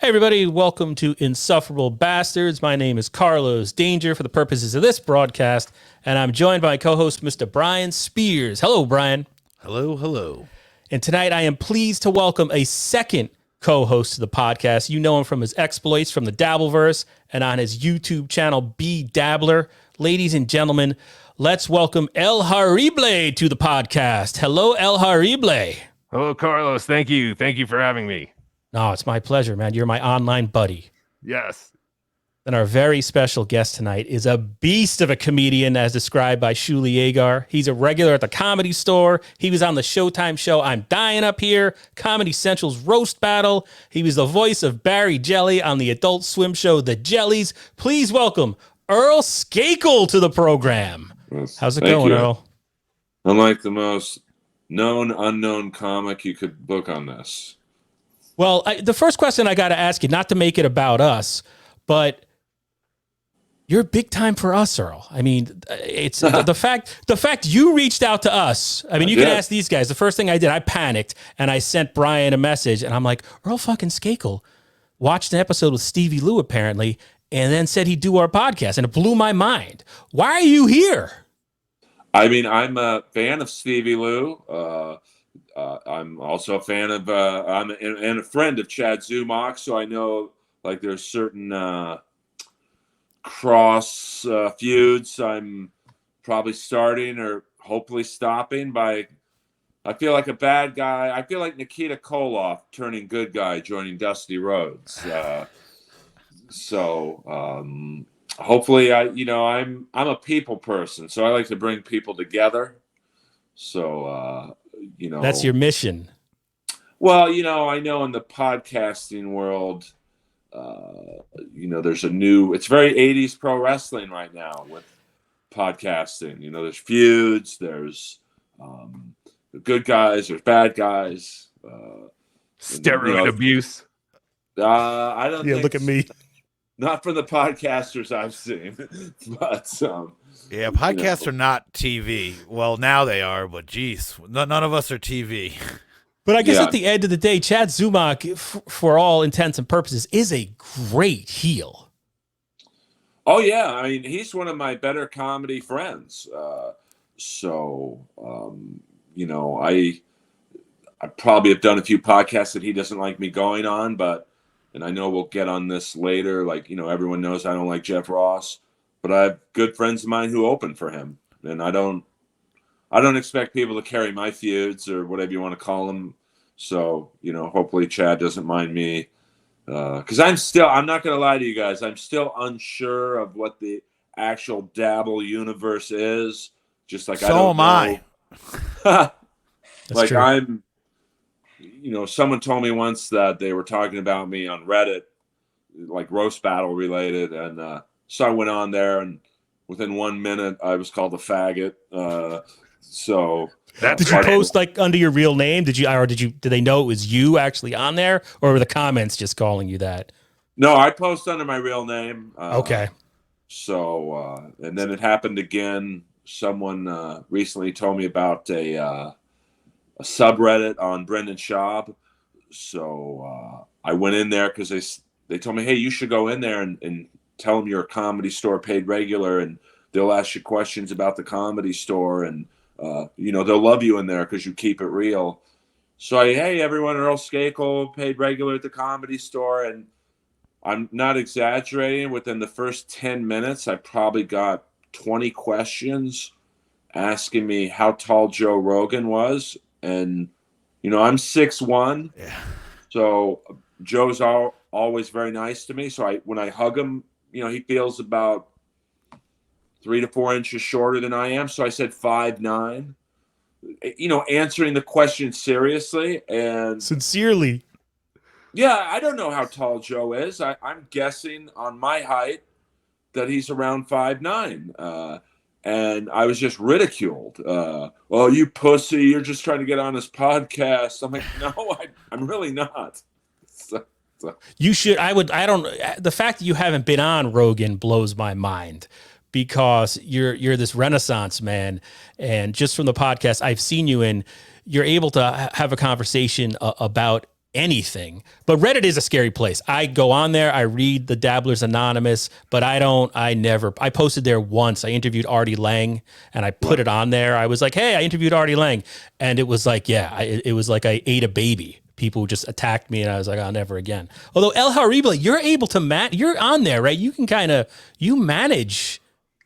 Hey everybody, welcome to Insufferable Bastards. My name is Carlos Danger for the purposes of this broadcast, and I'm joined by my co-host, Mr. Brian Spears. Hello, Brian. Hello, hello. And tonight I am pleased to welcome a second co-host to the podcast. You know him from his exploits from the Dabbleverse and on his YouTube channel, Be Dabbler. Ladies and gentlemen, let's welcome El Horrible to the podcast. Hello, El Horrible. Hello, Carlos. Thank you. Thank you for having me. No, it's my pleasure, man. You're my online buddy. Yes. And our very special guest tonight is a beast of a comedian as described by Shuli Agar. He's a regular at the Comedy Store. He was on the Showtime show I'm Dying Up Here, Comedy Central's Roast Battle. He was the voice of Barry Jelly on the Adult Swim show The Jellies. Please welcome Earl Skakel to the program. Yes. How's it Thank going, you. Earl? I'm like the most known, unknown comic you could book on this. Well, the first question I got to ask you, not to make it about us, but you're big time for us, Earl. I mean, it's the fact you reached out to us. I mean, you can ask these guys. The first thing I did, I panicked and I sent Brian a message and I'm like, Earl fucking Skakel watched an episode with Stevie Lou apparently, and then said he'd do our podcast, and it blew my mind. Why are you here? I mean, I'm a fan of Stevie Lou. I'm also a fan of, I'm a friend of Chad Zumock, so I know like there's certain cross feuds I'm probably starting or hopefully stopping by. I feel like a bad guy. I feel like Nikita Koloff turning good guy, joining Dusty Rhodes. Hopefully I'm a people person, so I like to bring people together. So, That's your mission. Well, I know in the podcasting world, there's it's very 80s pro wrestling right now with podcasting. There's feuds, there's the good guys, there's bad guys. Steroid abuse. I don't think. Look at me. Not from the podcasters I've seen, but Yeah, podcasts are not TV. Well, now they are, but geez, none of us are TV. But I guess at the end of the day, Chad Zumock, for all intents and purposes, is a great heel. Oh yeah, I mean he's one of my better comedy friends. I probably have done a few podcasts that he doesn't like me going on, and I know we'll get on this later. Like, everyone knows I don't like Jeff Ross, but I have good friends of mine who open for him. And I don't expect people to carry my feuds or whatever you want to call them. So, hopefully Chad doesn't mind me. Because I'm not going to lie to you guys. I'm still unsure of what the actual Dabble universe is. Just like, I don't know. Like, true. Someone told me once that they were talking about me on Reddit, like roast battle related. And so I went on there, and within 1 minute, I was called a faggot. Did you post like under your real name? Did they know it was you actually on there, or were the comments just calling you that? No, I post under my real name. Okay. And then it happened again. Someone recently told me about a subreddit on Brendan Schaub. So I went in there because they told me, hey, you should go in there and tell them you're a Comedy Store paid regular, and they'll ask you questions about the Comedy Store, and they'll love you in there because you keep it real. So hey everyone, Earl Skakel, paid regular at the Comedy Store, and I'm not exaggerating. Within the first 10 minutes, I probably got 20 questions asking me how tall Joe Rogan was. And, I'm 6'1". Yeah. So Joe's always very nice to me. So when I hug him, he feels about 3 to 4 inches shorter than I am. So I said 5'9", answering the question seriously and sincerely. Yeah, I don't know how tall Joe is. I'm guessing on my height that he's around 5'9". And I was just ridiculed. Oh, you pussy! You're just trying to get on this podcast. I'm like, no, I'm really not. So. You should. The fact that you haven't been on Rogan blows my mind, because you're this Renaissance man, and just from the podcast I've seen you in, you're able to have a conversation about anything. But Reddit is a scary place. I go on there, I read the Dabblers Anonymous, but I posted there once. I interviewed Artie Lang and I put it on there. I was like, hey, I interviewed Artie Lang. And it was like, it was like I ate a baby. People just attacked me and I was like, oh, never again. Although El Harible, you're able to you're on there, right? You can you manage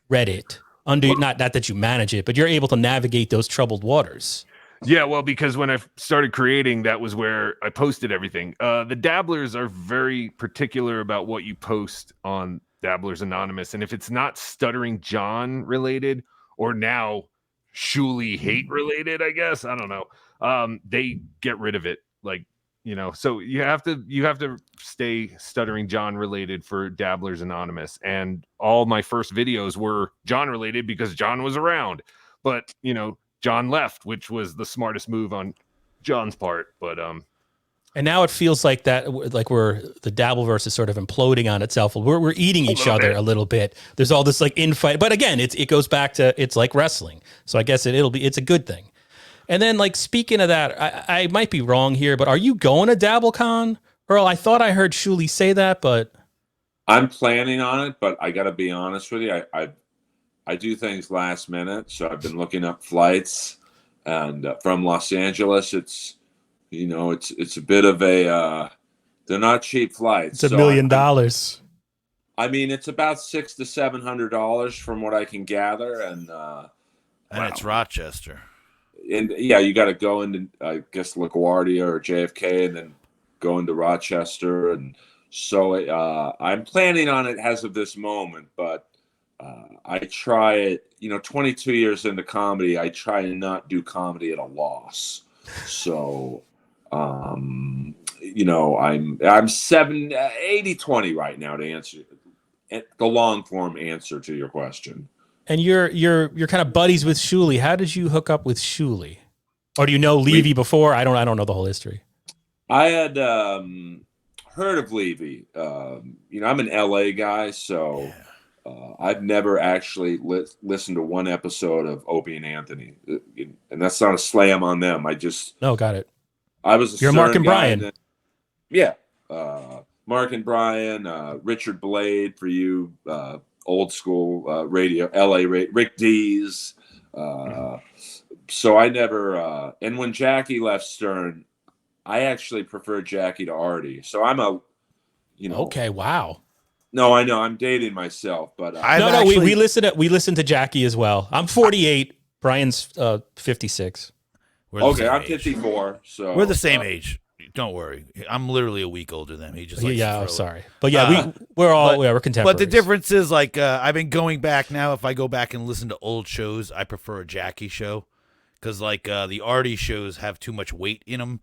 Reddit not that you manage it, but you're able to navigate those troubled waters. Yeah, well, because when I started creating, that was where I posted everything. The Dabblers are very particular about what you post on Dabblers Anonymous. And if it's not Stuttering John related or now Shuli hate related, I guess, I don't know, they get rid of it. Like, so you have to stay Stuttering John related for Dabblers Anonymous. And all my first videos were John related because John was around. But, John left, which was the smartest move on John's part. But and now it feels like that, like the Dabbleverse is sort of imploding on itself. We're eating each other a little bit. There's all this like infight, but again, it goes back to it's like wrestling. So I guess it's a good thing. And then like speaking of that, I might be wrong here, but are you going to DabbleCon, Earl? I thought I heard Shuli say that, but I'm planning on it. But I got to be honest with you, I do things last minute, so I've been looking up flights, and from Los Angeles, it's a bit of a they're not cheap flights. It's $1 million. I mean, it's about $600 to $700 from what I can gather, and it's Rochester. And yeah, you got to go into I guess LaGuardia or JFK, and then go into Rochester, and so I'm planning on it as of this moment, but. I try it, 22 years into comedy, I try to not do comedy at a loss. So, I'm 80-20 right now to answer the long form answer to your question. And you're kind of buddies with Shuli. How did you hook up with Shuli? Or do you know Levy before? I don't know the whole history. I had heard of Levy. I'm an LA guy, so. Yeah. I've never actually listened to one episode of Opie and Anthony, and that's not a slam on them. Got it. I was you're Mark and Brian. Mark and Brian, Richard Blade for you, old school radio, LA Rick Dees. So I never. And when Jackie left Stern, I actually preferred Jackie to Artie. So I'm a, Okay, wow. No, I know I'm dating myself, but we listen to Jackie as well. I'm 48. Brian's 56. Okay, I'm 54. So we're the same age. Don't worry, I'm literally a week older than him. He just sorry, but yeah, we're contemporaries. But the difference is like I've been going back now. If I go back and listen to old shows, I prefer a Jackie show because like the Artie shows have too much weight in them.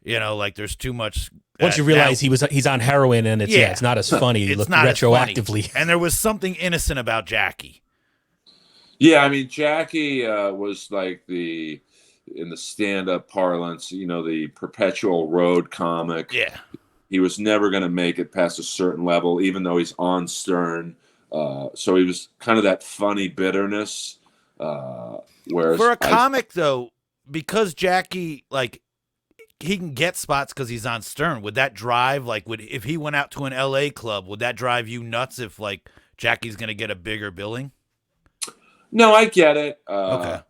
Like there's too much. Once you realize he's on heroin and it's not as funny. It's look not retroactively. Funny. And there was something innocent about Jackie. Yeah, I mean Jackie was like in the stand-up parlance, the perpetual road comic. Yeah, he was never going to make it past a certain level, even though he's on Stern. So he was kind of that funny bitterness. Whereas for a comic though, because Jackie like. He can get spots because he's on Stern. Would that drive if he went out to an LA club, would that drive you nuts if like Jackie's going to get a bigger billing? No, I get it. Okay.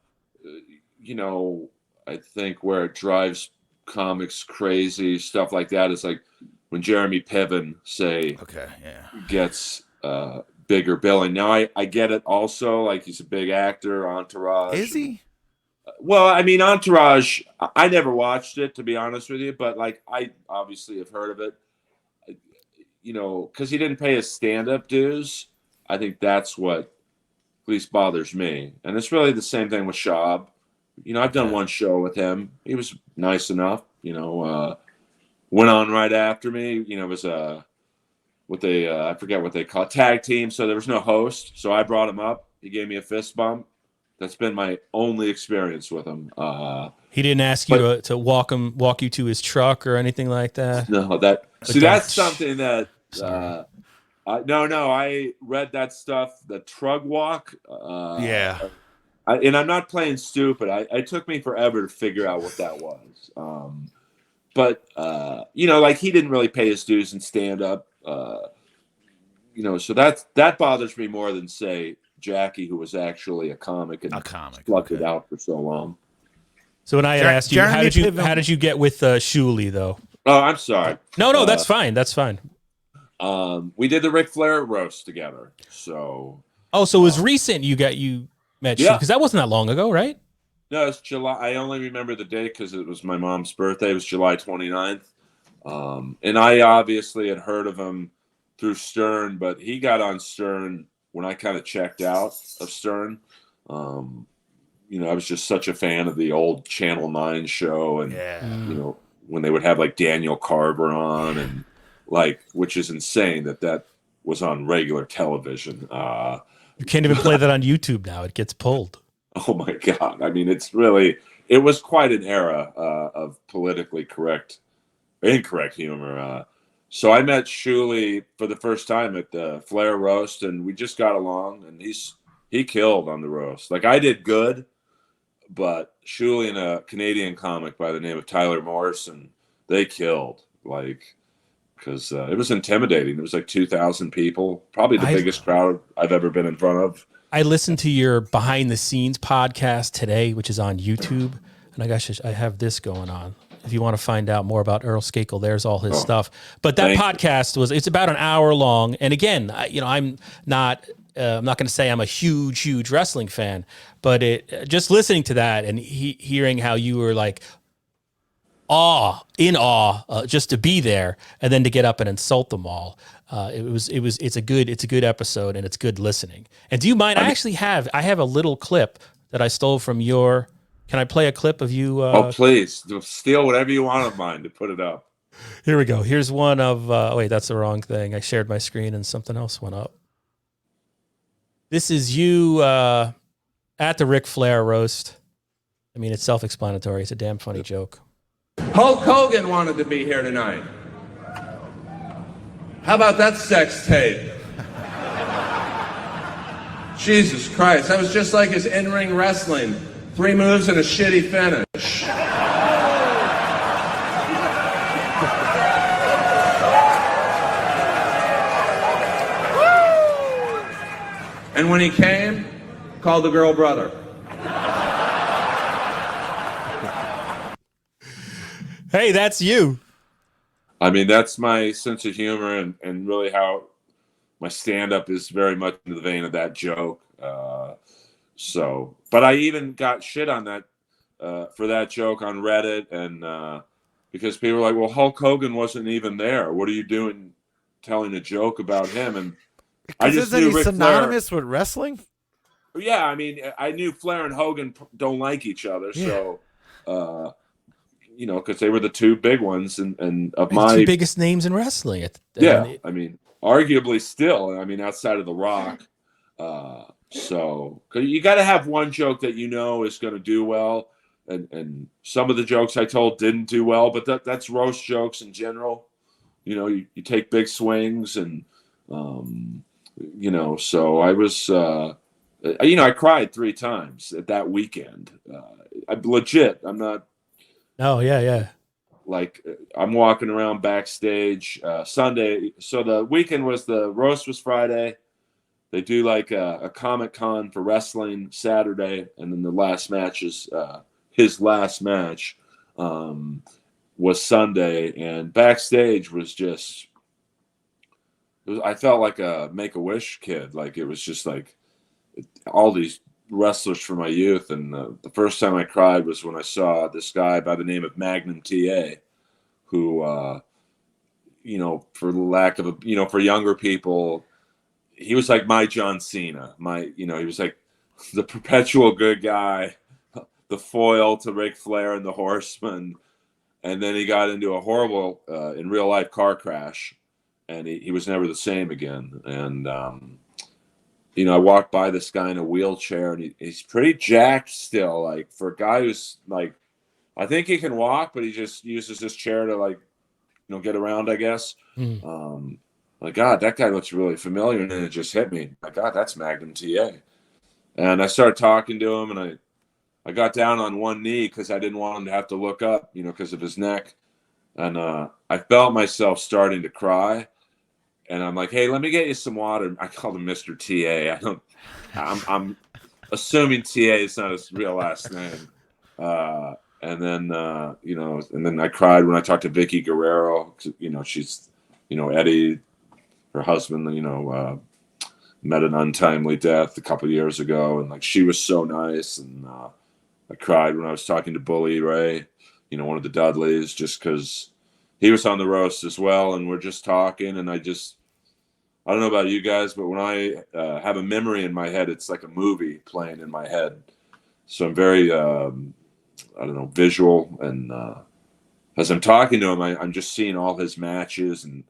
I think where it drives comics crazy, stuff like that is like when Jeremy Piven gets bigger billing. Now I get it also. Like he's a big actor, Entourage. Is he? Well, I mean, Entourage, I never watched it, to be honest with you, but, like, I obviously have heard of it, because he didn't pay his stand-up dues. I think that's what at least bothers me. And it's really the same thing with Shab. I've done one show with him. He was nice enough, went on right after me. It was I forget what they call it, tag team, so there was no host. So I brought him up. He gave me a fist bump. That's been my only experience with him. He didn't ask you to walk you to his truck or anything like that. No, that's something that. I read that stuff. The Trug Walk. Yeah. And I'm not playing stupid. It took me forever to figure out what that was. but like he didn't really pay his dues in stand up. So that bothers me more than say Jackie, who was actually a comic and slugged it out for so long. So when I had asked you, how did you get with Shuli though? Oh, I'm sorry. No, that's fine. That's fine. We did the Ric Flair roast together. So. Oh, so it was recent. You met Shuli because that wasn't that long ago, right? No, it's July. I only remember the date because it was my mom's birthday. It was July 29th. And I obviously had heard of him through Stern, but he got on Stern when I kind of checked out of Stern. I was just such a fan of the old Channel 9 show. And, when they would have like Daniel Carver on and which is insane that was on regular television. You can't even play that on YouTube now. It gets pulled. Oh my God. I mean, it was quite an era of politically incorrect humor. So I met Shuli for the first time at the Flair roast, and we just got along, and he killed on the roast. Like, I did good, but Shuli and a Canadian comic by the name of Tyler Morrison, they killed, because it was intimidating. It was like 2,000 people, probably the biggest crowd I've ever been in front of. I listened to your behind the scenes podcast today, which is on YouTube, and I have this going on. If you want to find out more about Earl Skakel, there's all his stuff. But that podcast it's about an hour long. And again, I'm not going to say I'm a huge wrestling fan, but just listening to that and hearing how you were like in awe just to be there and then to get up and insult them all. It's a good episode and it's good listening. And do you mind? I have a little clip that I stole from your. Can I play a clip of you? Please steal whatever you want of mine to put it up. Here we go. Here's one of. Wait, that's the wrong thing. I shared my screen and something else went up. This is you at the Ric Flair roast. I mean, it's self-explanatory. It's a damn funny joke. Hulk Hogan wanted to be here tonight. How about that sex tape? Jesus Christ, that was just like his in-ring wrestling. 3 moves and a shitty finish. And when he came, called the girl brother. Hey, that's you. I mean, that's my sense of humor and really how my stand-up is very much in the vein of that joke. But I even got shit on that for that joke on Reddit, and because people were like, "Well, Hulk Hogan wasn't even there. What are you doing, telling a joke about him?" And I just knew Ric synonymous with wrestling. Yeah, I mean, I knew Flair and Hogan don't like each other, so because they were the two big ones, and of my two biggest names in wrestling. I mean, arguably still. I mean, outside of The Rock. So you got to have one joke that is going to do well, and some of the jokes I told didn't do well, but that's roast jokes in general. You take big swings, and So I was, I cried 3 times at that weekend. I'm legit. I'm not. Oh yeah. Like I'm walking around backstage Sunday. So the weekend the roast was Friday. They do like a Comic-Con for wrestling Saturday, and then the last match is his last match was Sunday, and backstage was just. I felt like a Make-A-Wish kid. Like it was just like all these wrestlers from my youth, and the first time I cried was when I saw this guy by the name of Magnum TA, who, for lack of for younger people. He was like my John Cena. He was like the perpetual good guy, the foil to Ric Flair and the Horseman. And then he got into a horrible, in real life car crash, and he was never the same again. And, I walked by this guy in a wheelchair, and he's pretty jacked still. Like for a guy who's like, I think he can walk, but he just uses this chair to like, get around, I guess. My God, that guy looks really familiar. And then it just hit me. My God, that's Magnum TA. And I started talking to him, and I got down on one knee because I didn't want him to have to look up, because of his neck. and I felt myself starting to cry, and I'm like, "Hey, let me get you some water." I called him Mr. TA. I'm assuming TA is not his real last name. And then and then I cried when I talked to Vicky Guerrero. She's Eddie, her husband. Met an untimely death a couple of years ago, and like she was so nice. And I cried when I was talking to Bully Ray, one of the Dudleys, just because he was on the roast as well, and we're just talking. And I don't know about you guys, but when I have a memory in my head, it's like a movie playing in my head. So I'm very, visual. And as I'm talking to him, I'm just seeing all his matches and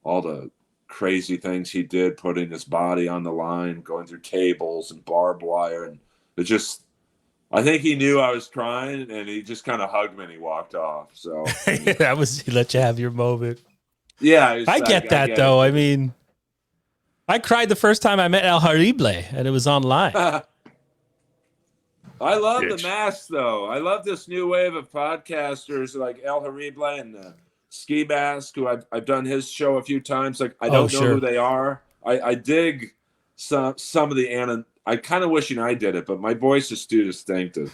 all the crazy things he did, putting his body on the line, going through tables and barbed wire. And I think he knew I was crying, and he just kind of hugged me and he walked off. So He let you have your moment. Yeah. I get that, though. I mean, I cried the first time I met El Horrible, and it was online. I love the mask, though. I love this new wave of podcasters like El Horrible and Ski Mask, who I've done his show a few times. Like, I don't know who they are. I dig some of the I kind of wishing I did it, but my voice is too distinctive.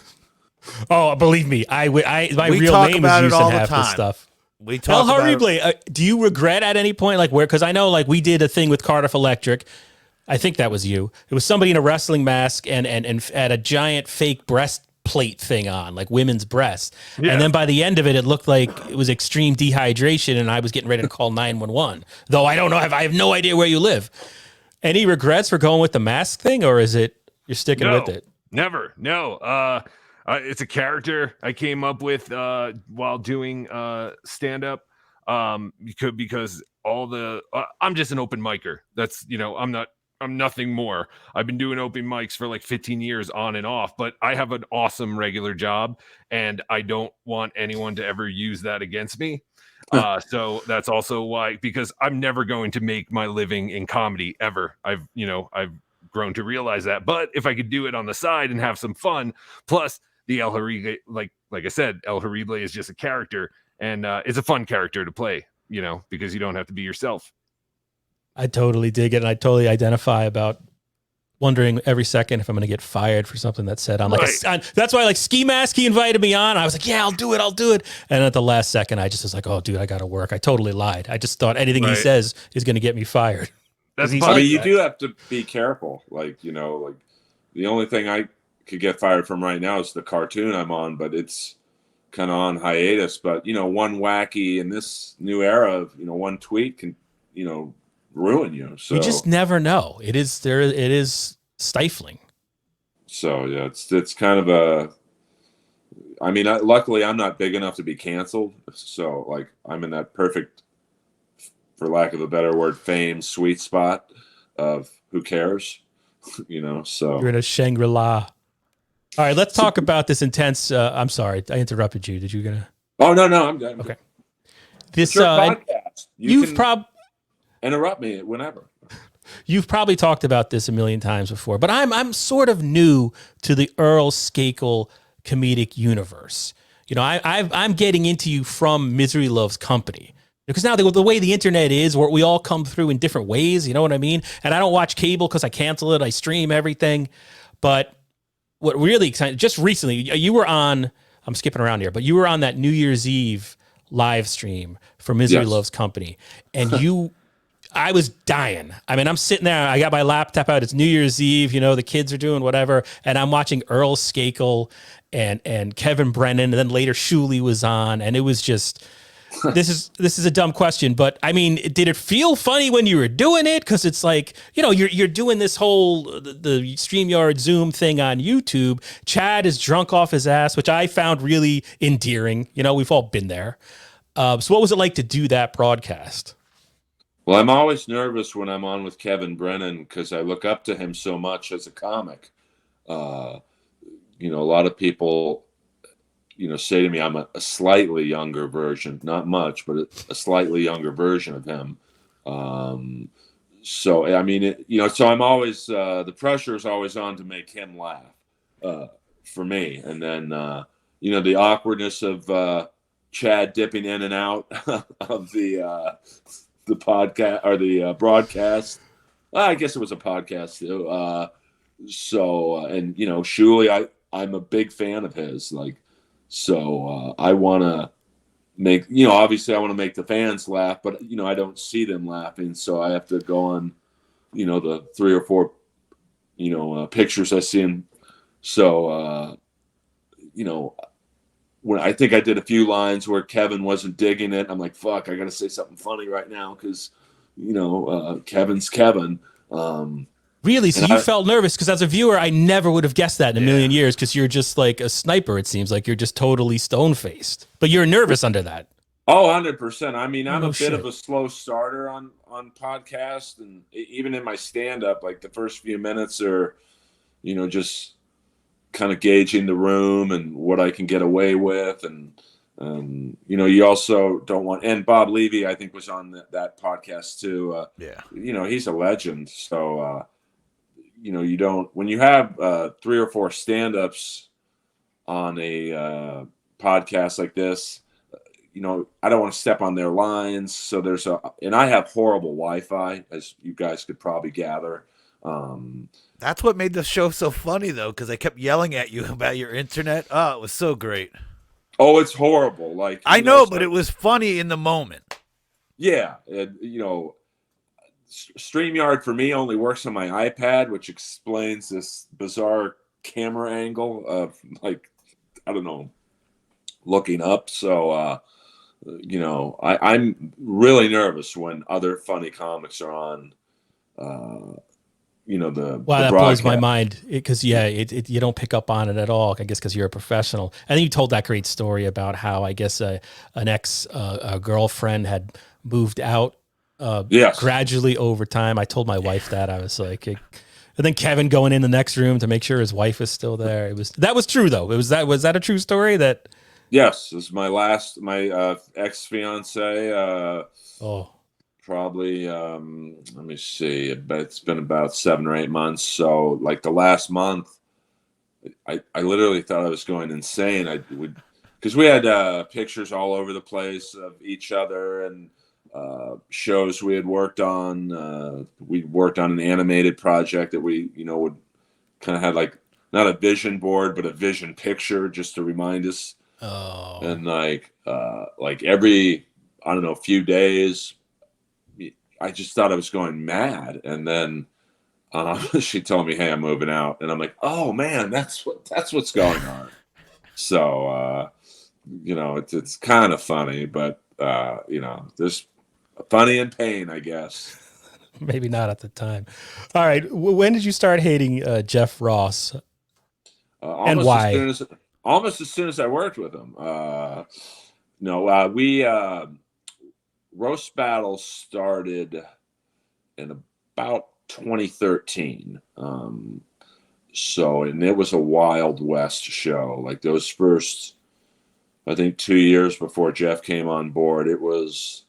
Oh, believe me, my we real talk name about is it using all the half this time. stuff. We talk El about Horrible, do you regret at any point, like because I know like we did a thing with Cardiff Electric. I think that was you. It was somebody in a wrestling mask and had a giant fake breastplate thing on, like women's breasts. Yeah. And then by the end of it, it looked like it was extreme dehydration, and I was getting ready to call 911. Though I don't know, I have no idea where you live. Any regrets for going with the mask thing, or is it you're sticking with it? Never. No. It's a character I came up with while doing stand-up because I'm just an open micer. That's, I'm nothing more. I've been doing open mics for like 15 years on and off, but I have an awesome regular job, and I don't want anyone to ever use that against me. So that's also why, because I'm never going to make my living in comedy ever. I've grown to realize that. But if I could do it on the side and have some fun, plus the El Horrible, like I said, El Horrible is just a character, and it's a fun character to play, because you don't have to be yourself. I totally dig it, and I totally identify about wondering every second if I'm going to get fired for something that's said on that's why like Ski Mask, he invited me on. I was like, yeah, I'll do it. And at the last second, I just was like, oh, dude, I got to work. I totally lied. I just thought anything he says is going to get me fired. That's you do have to be careful. Like, like the only thing I could get fired from right now is the cartoon I'm on, but it's kind of on hiatus. But, one wacky in this new era of, one tweet can, ruin you. So you just never know. It is stifling. So yeah, it's kind of luckily I'm not big enough to be canceled. So like I'm in that perfect, for lack of a better word, fame sweet spot of who cares, so you're in a Shangri-La. All right, let's talk about this intense. I'm sorry, I interrupted you. Did you gonna? Oh no, I'm done. Okay. This podcast. You've probably interrupt me whenever. You've probably talked about this a million times before, but I'm sort of new to the Earl Skakel comedic universe. I'm getting into you from Misery Loves Company. Because now the way the internet is, where we all come through in different ways, you know what I mean? And I don't watch cable because I cancel it. I stream everything. But what really excited, just recently, you were on, I'm skipping around here, but you were on that New Year's Eve live stream for Misery Loves Company. And I was dying. I mean, I'm sitting there, I got my laptop out, it's New Year's Eve, the kids are doing whatever, and I'm watching Earl Skakel and Kevin Brennan, and then later Shuley was on, and it was just, this is a dumb question, but I mean, did it feel funny when you were doing it? Because it's like, you're doing this whole, the StreamYard Zoom thing on YouTube. Chad is drunk off his ass, which I found really endearing. We've all been there. So what was it like to do that broadcast? Well, I'm always nervous when I'm on with Kevin Brennan because I look up to him so much as a comic. A lot of people, say to me, I'm a slightly younger version, not much, but a slightly younger version of him. So, I mean, so I'm always, the pressure is always on to make him laugh for me. And then, the awkwardness of Chad dipping in and out of the podcast or the broadcast. I guess it was a podcast too. And Shuley, I'm a big fan of his. I want to make, obviously I want to make the fans laugh, but I don't see them laughing, so I have to go on, the 3 or 4, pictures I see him. So, when I think I did a few lines where Kevin wasn't digging it, I'm like, fuck, I got to say something funny right now because, Kevin's Kevin. Really? So you felt nervous? Because as a viewer, I never would have guessed that in a million years because you're just like a sniper, it seems like you're just totally stone-faced. But you're nervous under that. Oh, 100%. I mean, I'm a shit. bit of a slow starter on podcasts, and even in my stand-up, like the first few minutes are, just kind of gauging the room and what I can get away with. And, you also don't want, and Bob Levy, I think, was on that podcast too. He's a legend. So, you don't, when you have 3 or 4 stand-ups on a podcast like this, I don't want to step on their lines. So and I have horrible Wi-Fi, as you guys could probably gather. That's what made the show so funny, though, because I kept yelling at you about your internet. Oh, it was so great. Oh, it's horrible. Like I know, but it was funny in the moment. Yeah, StreamYard for me only works on my iPad, which explains this bizarre camera angle of I don't know, looking up. So, I'm really nervous when other funny comics are on. That blows my mind because you don't pick up on it at all. I guess because you're a professional. And then you told that great story about how I guess an ex girlfriend had moved out gradually over time. I told my wife that. I was like, and then Kevin going in the next room to make sure his wife was still there. That was true though. Was that a true story? That yes, this is my ex fiance. Probably, let me see. It's been about 7 or 8 months. So, the last month, I literally thought I was going insane. Because we had pictures all over the place of each other and shows we had worked on. We worked on an animated project that we, would kind of had not a vision board, but a vision picture just to remind us. Oh. And every, I don't know, few days, I just thought I was going mad, and then she told me, "Hey, I'm moving out," and I'm like, "Oh man, that's what's going on." So, it's kind of funny, but there's funny and pain, I guess. Maybe not at the time. All right, when did you start hating Jeff Ross, and why? Almost as soon as I worked with him. Roast Battle started in about 2013. And it was a Wild West show. Those first, I think, 2 years before Jeff came on board, it was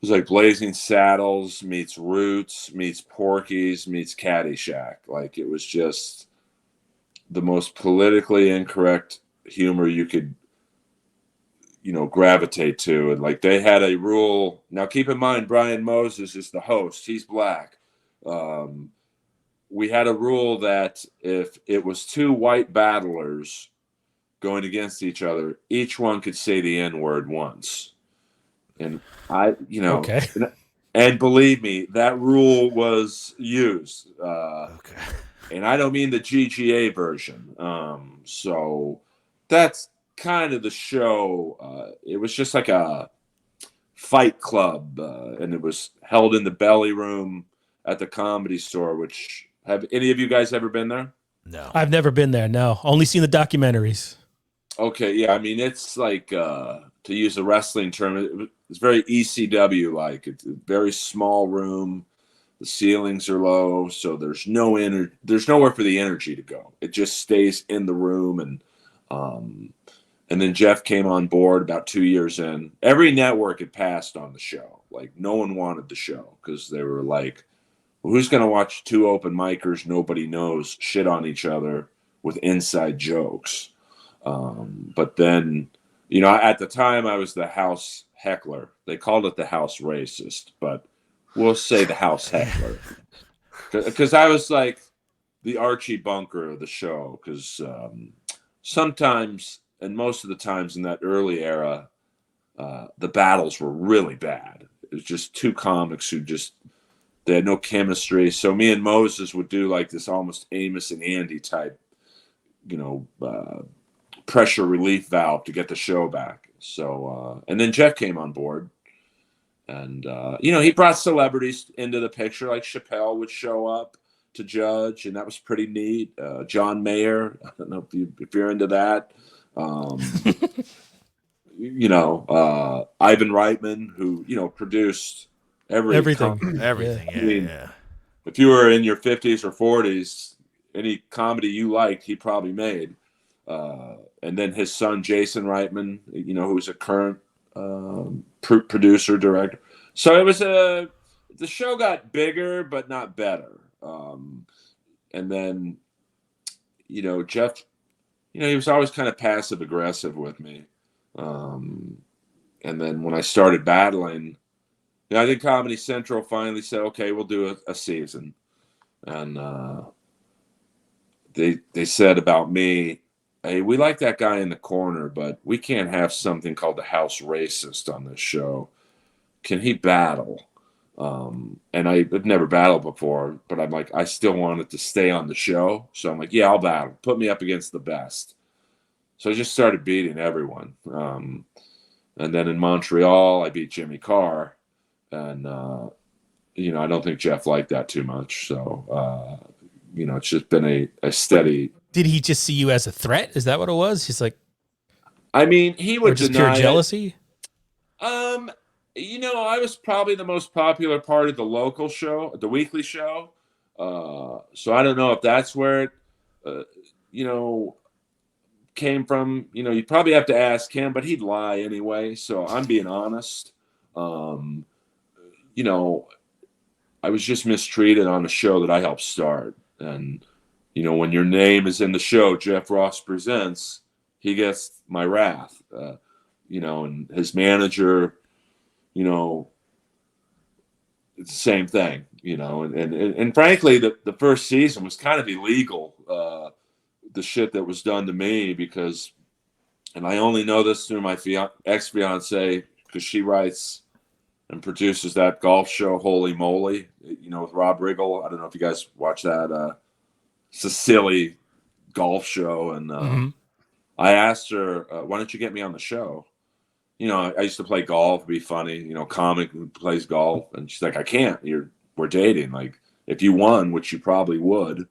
like Blazing Saddles meets Roots meets Porky's meets Caddyshack. It was just the most politically incorrect humor you could gravitate to. And they had a rule. Now keep in mind, Brian Moses is the host. He's black. We had a rule that if it was 2 white battlers going against each other, each one could say the N-word once. And okay. And believe me, that rule was used. Okay. And I don't mean the GGA version. So that's kind of the show. It was just like a fight club, and it was held in the belly room at the Comedy Store. Which, have any of you guys ever been there? No, I've never been there. No, only seen the documentaries. Okay, yeah, I mean, it's to use a wrestling term, it's very ECW like. It's a very small room. The ceilings are low, so there's nowhere for the energy to go. It just stays in the room. And then Jeff came on board about 2 years in. Every network had passed on the show. No one wanted the show because they were like, well, who's going to watch 2 open micers nobody knows shit on each other with inside jokes? But then At the time I was the house heckler. They called it the house racist, but we'll say the house heckler. Because I was like the Archie Bunker of the show. Because sometimes, and most of the times in that early era, the battles were really bad. It was just two comics who they had no chemistry. So me and Moses would do like this almost Amos and Andy type, pressure relief valve to get the show back. So, and then Jeff came on board, and he brought celebrities into the picture. Like Chappelle would show up to judge, and that was pretty neat. John Mayer, I don't know if you're into that. Ivan Reitman, who produced Everything. Yeah. If you were in your 50s or 40s, any comedy you liked, he probably made. And then his son, Jason Reitman, who's a current producer, director. So it was the show got bigger, but not better. And then, Jeff, he was always kind of passive aggressive with me. And then when I started battling, I think Comedy Central finally said, okay, we'll do a season. And they said about me, hey, we like that guy in the corner, but we can't have something called the house racist on this show. Can he battle? And I've never battled before, but I'm like, I still wanted to stay on the show. So I'm like, yeah, I'll battle. Put me up against the best. So I just started beating everyone. And then in Montreal, I beat Jimmy Carr. And, I don't think Jeff liked that too much. So, it's just been a steady. Did he just see you as a threat? Is that what it was? He's like, I mean, he would just deny pure jealousy. I was probably the most popular part of the local show, the weekly show. So I don't know if that's where it, came from. You probably have to ask him, but he'd lie anyway. So I'm being honest. I was just mistreated on a show that I helped start. And, when your name is in the show, Jeff Ross Presents, he gets my wrath, and his manager, it's the same thing, and frankly, the first season was kind of illegal, the shit that was done to me and I only know this through my ex-fiance, because she writes and produces that golf show, Holy Moly, with Rob Riggle. I don't know if you guys watch that. It's a silly golf show. And I asked her, why don't you get me on the show? I used to play golf, it'd be funny, comic who plays golf. And she's like, I can't. We're dating. Like, if you won, which you probably would,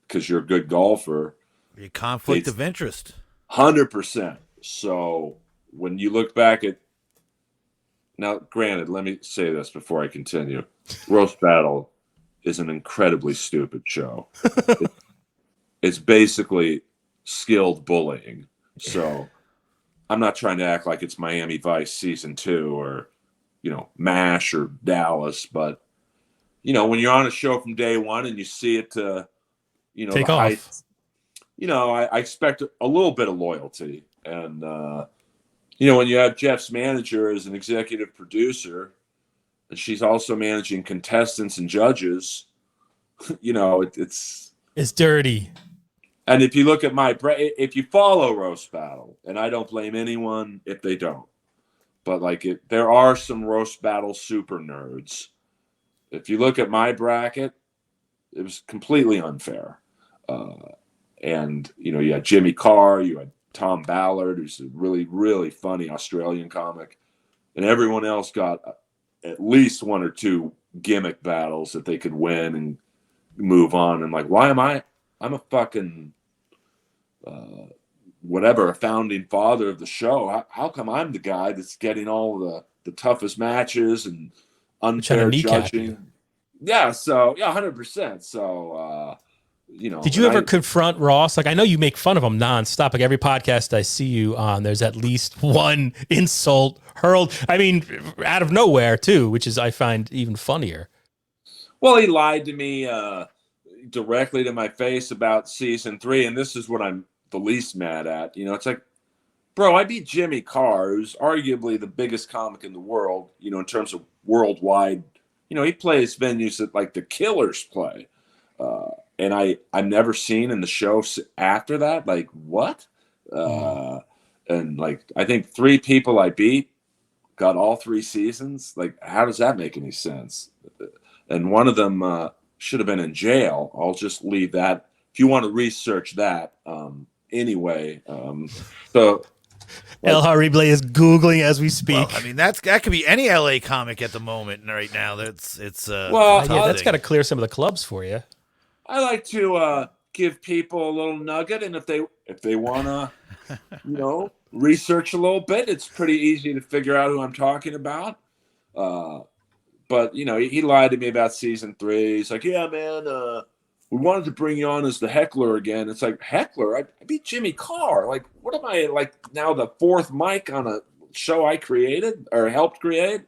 because you're a good golfer. Your conflict of interest. 100%. So when you look back at, now, granted, let me say this before I continue. Roast Battle is an incredibly stupid show. It's basically skilled bullying. So I'm not trying to act like it's Miami Vice season 2 or, MASH or Dallas. But, when you're on a show from day one and you see it to, take off. I expect a little bit of loyalty. And, when you have Jeff's manager as an executive producer, and she's also managing contestants and judges, it's dirty. And if you look at if you follow Roast Battle, and I don't blame anyone if they don't, but there are some Roast Battle super nerds. If you look at my bracket, it was completely unfair. And, you had Jimmy Carr, you had Tom Ballard, who's a really, really funny Australian comic. And everyone else got at least one or two gimmick battles that they could win and move on. And why am I'm a fucking, a founding father of the show. How come I'm the guy that's getting all the toughest matches and unfair judging? Yeah. So, 100%. So, did you ever confront Ross? I know you make fun of him nonstop. Every podcast I see you on, there's at least one insult hurled. I mean, out of nowhere too, which is I find even funnier. Well, he lied to me directly to my face about season 3, and this is what I'm the least mad at. It's like bro, I beat Jimmy Carr, who's arguably the biggest comic in the world, you know, in terms of worldwide. You know, he plays venues that like the Killers play. And I've never seen in the show after that, like, what? And like, I think 3 people I beat got all 3 seasons. Like, how does that make any sense? And one of them should have been in jail. I'll just leave that. If you want to research that, anyway. So El Harible is Googling as we speak. Well, I mean, that could be any LA comic at the moment right now. It's yeah, that's got to clear some of the clubs for you. I like to give people a little nugget, and if they want to, you know, research a little bit, it's pretty easy to figure out who I'm talking about. But you know, he lied to me about season 3. He's like, "Yeah, man, we wanted to bring you on as the heckler again." It's like, heckler? I beat Jimmy Carr. Like, what am I, like, now the 4th mic on a show I created or helped create?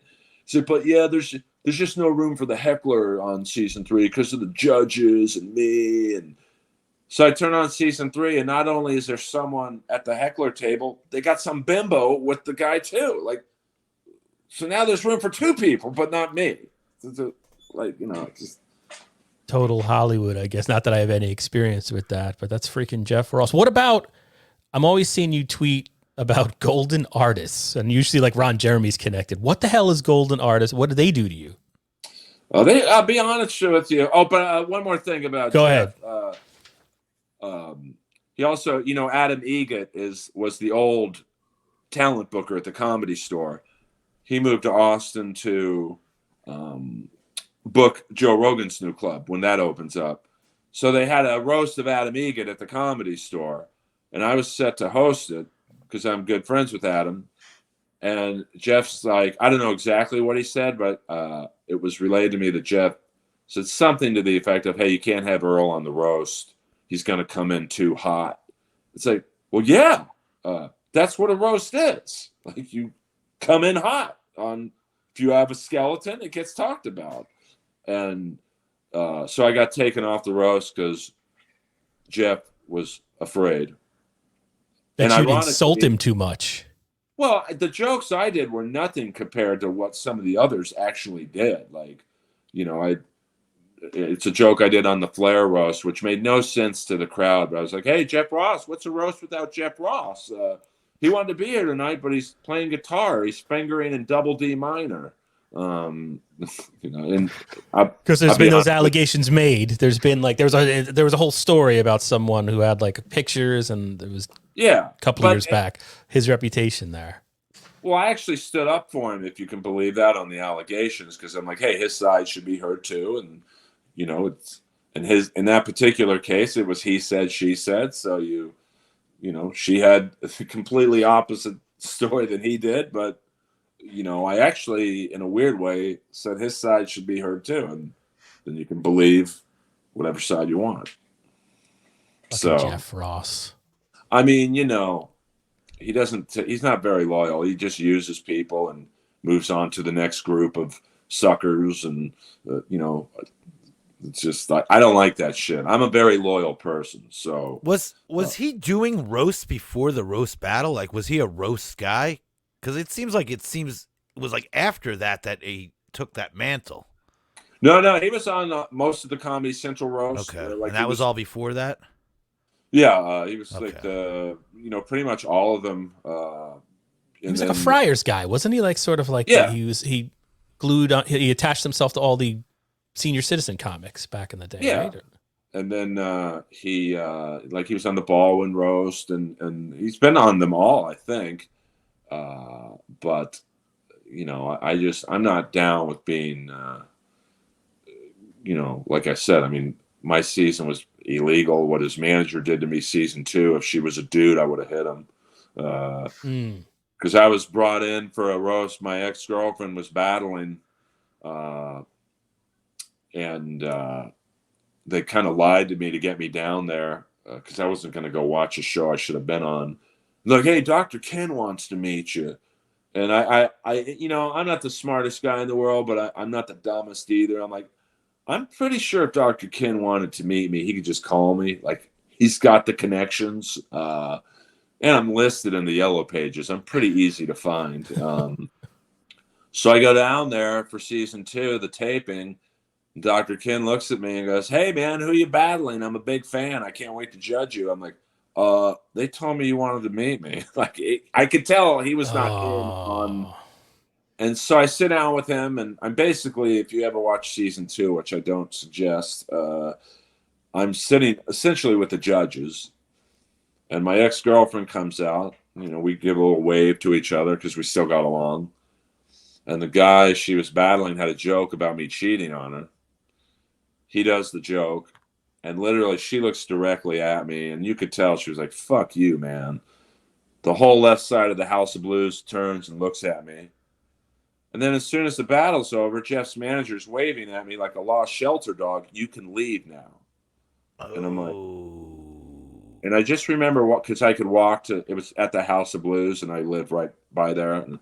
So, but yeah, there's just no room for the heckler on season 3 because of the judges and me. And so I turn on season 3, and not only is there someone at the heckler table, they got some bimbo with the guy too. Like, so now there's room for 2 people, but not me. Like, you know, just Total Hollywood, I guess. Not that I have any experience with that, but that's freaking Jeff Ross. What about, I'm always seeing you tweet about golden artists, and usually like Ron Jeremy's connected. What the hell is golden artists? What do they do to you? I'll be honest with you. Oh, but one more thing about Go Jeff. ahead. He also, you know, Adam Egget was the old talent booker at the Comedy Store. He moved to Austin to book Joe Rogan's new club when that opens up. So they had a roast of Adam Egget at the Comedy Store, and I was set to host it because I'm good friends with Adam. And Jeff's like, I don't know exactly what he said, but it was relayed to me that Jeff said something to the effect of, "Hey, you can't have Earl on the roast. He's going to come in too hot." It's like, well, yeah, that's what a roast is. Like, you come in hot. If you have a skeleton, it gets talked about. And so I got taken off the roast because Jeff was afraid. That and you'd insult him too much. Well, the jokes I did were nothing compared to what some of the others actually did. Like, you know, it's a joke I did on the Flair roast, which made no sense to the crowd. But I was like, "Hey, Jeff Ross, what's a roast without Jeff Ross? He wanted to be here tonight, but he's playing guitar. He's fingering in double D minor." You know, and because there's been those allegations made. There's been like there was a whole story about someone who had like pictures, and it was a couple of years back. His reputation there. Well, I actually stood up for him, if you can believe that, on the allegations, because I'm like, hey, his side should be heard too, and you know, it's in that particular case, it was he said, she said. So you know, she had a completely opposite story than he did, but you know, I actually, in a weird way, said his side should be heard too, and then you can believe whatever side you want. So Jeff Ross. I mean, you know, he's not very loyal. He just uses people and moves on to the next group of suckers, and you know, it's just like, I don't like that shit. I'm a very loyal person. So was he doing roast before the roast battle? Like, was he a roast guy? Because it was like after that he took that mantle. No, he was on most of the Comedy Central roast. Okay, like, and that was all before that. Yeah, he was like you know, pretty much all of them. He was like a Friars guy, wasn't he? Like sort of like he glued on. He attached himself to all the senior citizen comics back in the day. Yeah, right? And then he was on the Baldwin roast, and he's been on them all, I think. But you know, I'm not down with being, you know, like I said, I mean, my season was illegal. What his manager did to me season 2, if she was a dude, I would have hit him. Because I was brought in for a roast. My ex-girlfriend was battling, and they kind of lied to me to get me down there because I wasn't going to go watch a show I should have been on. Like, hey, Dr. Ken wants to meet you. And I you know, I'm not the smartest guy in the world, but I'm not the dumbest either. I'm like, I'm pretty sure if Dr. Ken wanted to meet me, he could just call me. Like, he's got the connections. and I'm listed in the yellow pages. I'm pretty easy to find. So I go down there for season 2, the taping. Dr. Ken looks at me and goes, "Hey man, who you battling? I'm a big fan. I can't wait to judge you." I'm like, they told me you wanted to meet me. Like, I could tell he was not in on. And so I sit down with him, and I'm basically, if you ever watch season 2, which I don't suggest, I'm sitting essentially with the judges, and my ex-girlfriend comes out. You know, we give a little wave to each other because we still got along. And the guy she was battling had a joke about me cheating on her. He does the joke, and literally she looks directly at me, and you could tell she was like, "Fuck you, man." The whole left side of the House of Blues turns and looks at me. And then as soon as the battle's over, Jeff's manager's waving at me like a lost shelter dog. "You can leave now." And I'm like, and I just remember because I could walk to, it was at the House of Blues, and I live right by there. And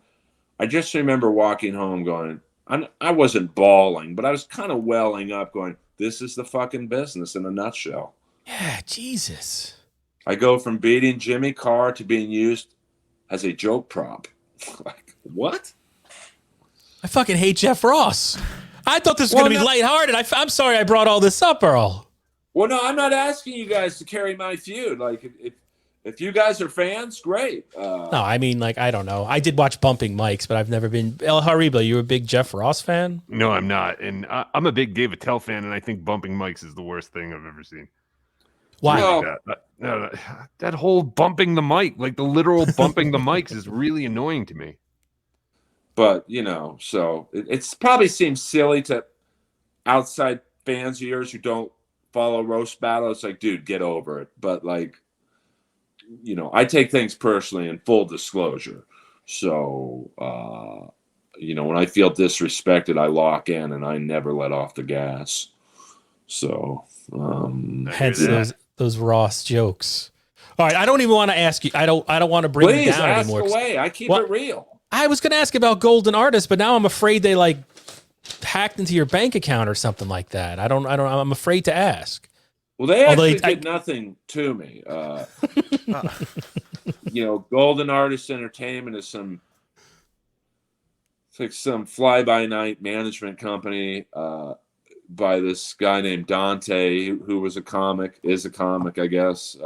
I just remember walking home going, I wasn't bawling, but I was kind of welling up going, this is the fucking business in a nutshell. Yeah, Jesus. I go from beating Jimmy Carr to being used as a joke prop. Like, what? I fucking hate Jeff Ross. I thought this was going to be lighthearted. I'm sorry I brought all this up, Earl. Well, no, I'm not asking you guys to carry my feud. Like, if you guys are fans, great. No, I mean, like, I don't know. I did watch Bumping Mics, but I've never been. El Haribo, you a big Jeff Ross fan? No, I'm not. And I'm a big Dave Attell fan, and I think Bumping Mics is the worst thing I've ever seen. Why? No, that whole bumping the mic, like the literal bumping the mics, is really annoying to me. But, you know, so it's probably seems silly to outside fans of yours who don't follow roast battle. It's like, dude, get over it. But, like, you know, I take things personally in full disclosure. So, you know, when I feel disrespected, I lock in and I never let off the gas. So, hence those Ross jokes. All right, I don't even want to ask you. I don't want to bring you down anymore. Please ask away. I keep it real. I was going to ask about Golden Artist, but now I'm afraid they like hacked into your bank account or something like that. I'm afraid to ask. Well, they actually did nothing to me. You know, Golden Artist Entertainment is some fly-by-night management company by this guy named Dante, who is a comic, I guess.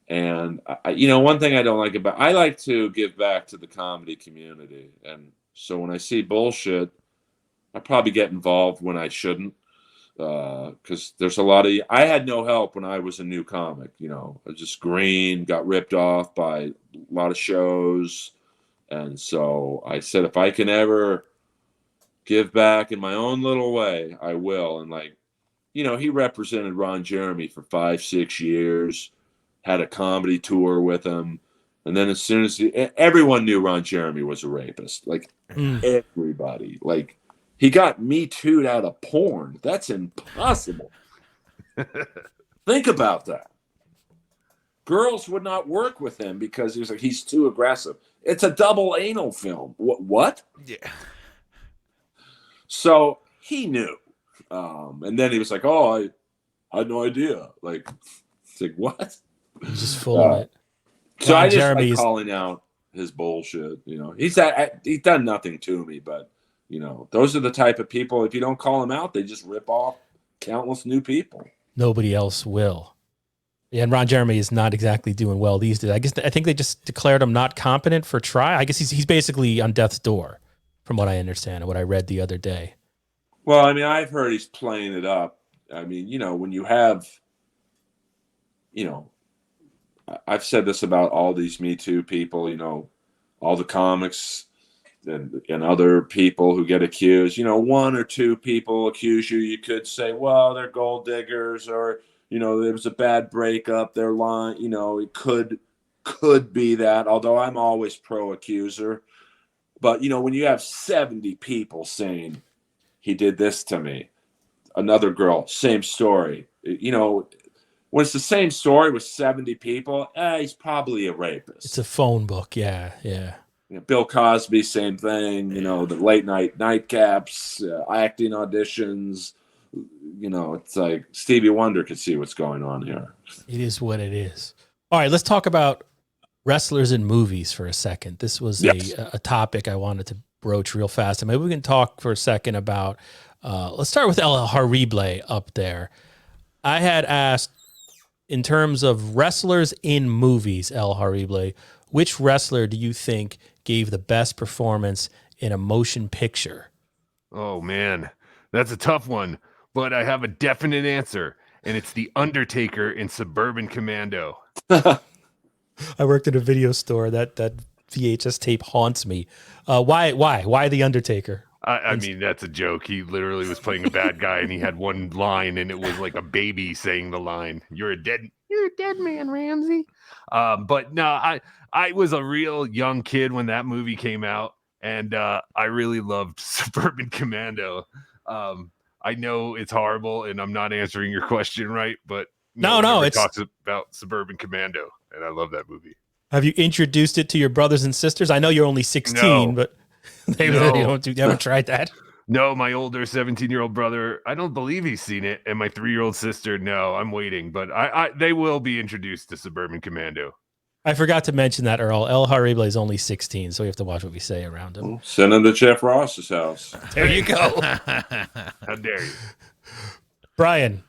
And you know, one thing I don't like I like to give back to the comedy community. And so when I see bullshit, I probably get involved when I shouldn't. Because there's a lot of, I had no help when I was a new comic, you know, I was just green, got ripped off by a lot of shows. And so I said, if I can ever give back in my own little way, I will. And like, you know, he represented Ron Jeremy for 5-6 years, had a comedy tour with him. And then as soon as everyone knew Ron Jeremy was a rapist, like everybody, like, he got Me Too'd out of porn. That's impossible. Think about that. Girls would not work with him because he was like, he's too aggressive. It's a double anal film. What? Yeah. So he knew. And then he was like, oh, I had no idea. Like, it's like, what? He's just full of it. So I just like calling out his bullshit. You know, he's done nothing to me, but you know, those are the type of people, if you don't call them out, they just rip off countless new people. Nobody else will. Yeah, and Ron Jeremy is not exactly doing well these days. I think they just declared him not competent for trial. I guess he's basically on death's door, from what I understand and what I read the other day. Well, I mean, I've heard he's playing it up. I mean, you know, when you have, you know, I've said this about all these Me Too people, you know, all the comics and other people who get accused, you know, 1 or 2 people accuse you. You could say, well, they're gold diggers, or, you know, there was a bad breakup. They're lying. You know, it could be that, although I'm always pro accuser. But, you know, when you have 70 people saying he did this to me, another girl, same story, you know, when it's the same story with 70 people, he's probably a rapist. It's a phone book. Yeah. You know, Bill Cosby, same thing. You know, the late night nightcaps, acting auditions. You know, it's like Stevie Wonder could see what's going on here. It is what it is. All right, let's talk about wrestlers in movies for a second. This was Yes. a topic I wanted to broach real fast. And maybe we can talk for a second about, let's start with El Horrible up there. I had asked, in terms of wrestlers in movies, El Horrible, which wrestler do you think gave the best performance in a motion picture? Oh man, that's a tough one, but I have a definite answer, and it's The Undertaker in Suburban Commando. I worked at a video store. That VHS tape haunts me. Why The Undertaker? I mean, that's a joke. He literally was playing a bad guy, and he had one line, and it was like a baby saying the line, you're a dead man, Ramsey." But no, I was a real young kid when that movie came out, and I really loved Suburban Commando. I know it's horrible, and I'm not answering your question right, but no, it talks about Suburban Commando, and I love that movie. Have you introduced it to your brothers and sisters? I know you're only 16, No. but maybe you haven't tried that. No, my older 17-year-old brother, I don't believe he's seen it, and my 3-year-old sister, no, I'm waiting, but they will be introduced to Suburban Commando. I forgot to mention that, Earl. El Horrible is only 16, so we have to watch what we say around him. Send him to Jeff Ross's house. There you go. How dare you? Brian,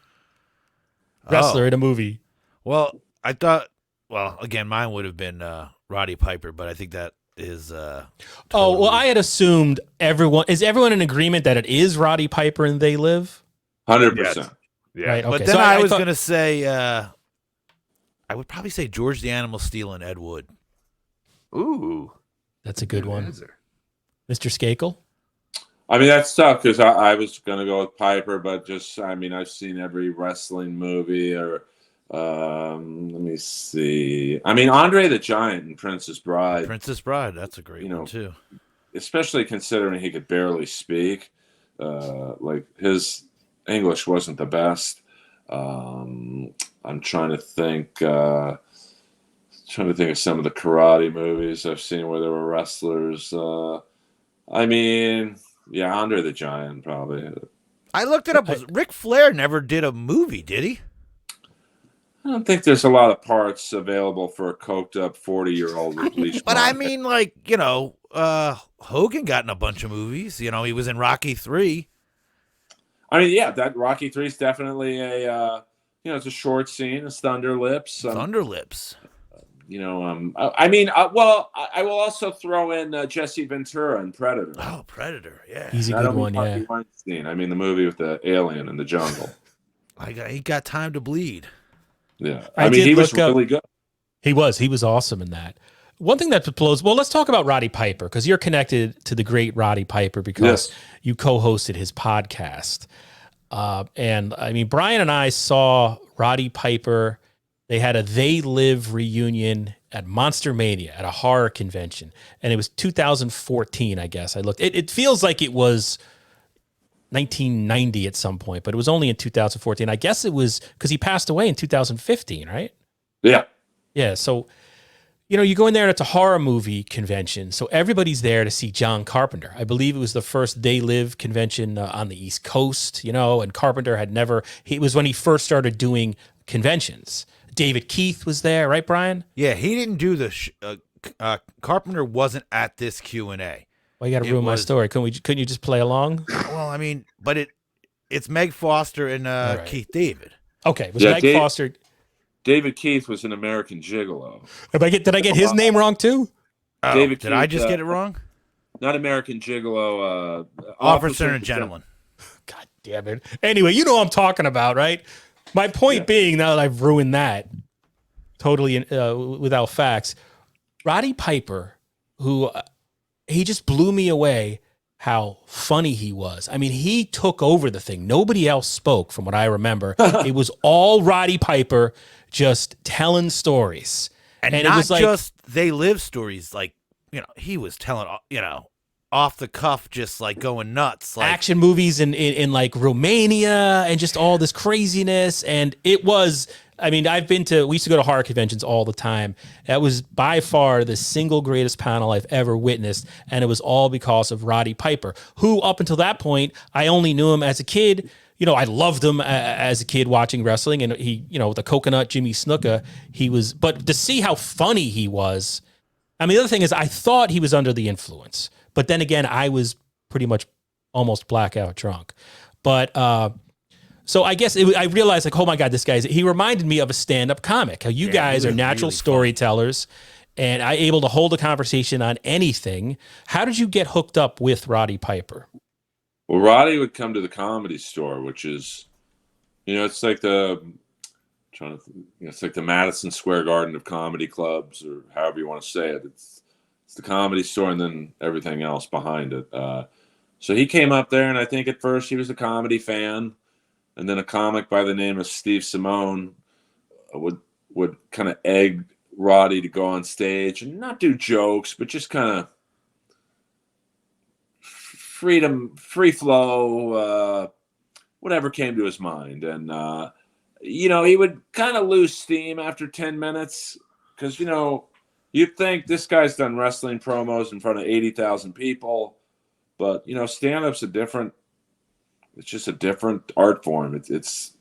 wrestler in a movie. Well, I thought. Well, again, mine would have been Roddy Piper, but I think that is. Oh, well, I had assumed everyone in agreement that it is Roddy Piper and They Live? 100%. Yeah. Right, okay. But then So I was thought- going to say, I would probably say George the Animal Steele and Ed Wood. Ooh. That's a good one. answer. Mr. Skakel? I mean, that's tough because I was going to go with Piper, but I've seen every wrestling movie or, let me see. I mean, Andre the Giant and Princess Bride, Princess Bride, that's a great one, too. especially considering he could barely speak. Like his English wasn't the best. I'm trying to think of some of the karate movies I've seen where there were wrestlers. I mean, yeah, Andre the Giant probably. I looked it up. Ric Flair never did a movie, did he? I don't think there's a lot of parts available for a coked up 40-year-old with bleached But blonde I mean, like, Hogan got in a bunch of movies. He was in Rocky 3. I mean, yeah, that Rocky 3 is definitely it's a short scene. It's Thunder Lips. Thunder Lips. I will also throw in Jesse Ventura and Predator. Oh, Predator, yeah. He's a Not good only one, yeah. Harvey Weinstein. I mean, the movie with the alien in the jungle. He got time to bleed. Yeah, I mean, did he was look up- really good. He was awesome in that. One thing that blows, well, let's talk about Roddy Piper, because you're connected to the great Roddy Piper because Yes. you co-hosted his podcast. And I mean, Brian and I saw Roddy Piper. They had a They Live reunion at Monster Mania at a horror convention. And it was 2014, I guess. I looked. It feels like it was 1990 at some point, but it was only in 2014. I guess it was because he passed away in 2015, right? Yeah, Yeah. So, you go in there and it's a horror movie convention. So everybody's there to see John Carpenter. I believe it was the first They Live convention on the East Coast, and Carpenter it was when he first started doing conventions. David Keith was there, right, Brian? Yeah, he didn't do the Carpenter wasn't at this Q&A. Well, you got to ruin my story. Couldn't you just play along? Well, I mean, but it's Meg Foster and right. Keith David. Okay. Was Yeah, Meg Foster? David Keith was an American Gigolo. Did I get his name wrong too? Oh, David did I Keith, just get it wrong? Not American Gigolo. Officer and Gentleman. God damn it. Anyway, you know what I'm talking about, right? My point being, now that I've ruined that totally without facts, Roddy Piper, who he just blew me away how funny he was. I mean, he took over the thing. Nobody else spoke from what I remember. It was all Roddy Piper just telling stories. And it not was like, just They Live stories. Like, he was telling, off the cuff, just like going nuts. Like action movies in like Romania and just all this craziness. And it was, I mean, we used to go to horror conventions all the time. That was by far the single greatest panel I've ever witnessed. And it was all because of Roddy Piper, who up until that point, I only knew him as a kid. You know, I loved him as a kid watching wrestling, and he, you know, the coconut Jimmy Snuka, but to see how funny he was. I mean, the other thing is I thought he was under the influence, but then again, I was pretty much almost blackout drunk. But, so I guess I realized, like, oh my God, he reminded me of a stand-up comic. How you guys are natural really storytellers and I able to hold a conversation on anything. How did you get hooked up with Roddy Piper? Well, Roddy would come to the Comedy Store, which is, you know, it's like it's like the Madison Square Garden of comedy clubs, or however you want to say it. It's the Comedy Store and then everything else behind it. So he came up there, and I think at first he was a comedy fan, and then a comic by the name of Steve Simone would kind of egg Roddy to go on stage and not do jokes, but just kind of free flow, whatever came to his mind. And, you know, he would kind of lose steam after 10 minutes because, you know, you'd think this guy's done wrestling promos in front of 80,000 people, but, you know, stand-up's it's just a different art form. It's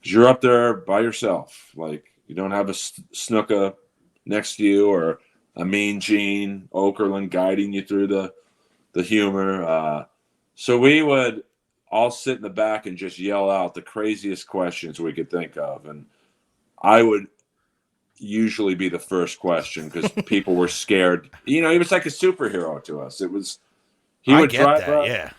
you're up there by yourself. Like, you don't have a Snuka next to you or a Mean Gene Okerlund guiding you through the humor. So we would all sit in the back and just yell out the craziest questions we could think of. And I would usually be the first question because people were scared. You know, he was like a superhero to us. He would drive up, yeah.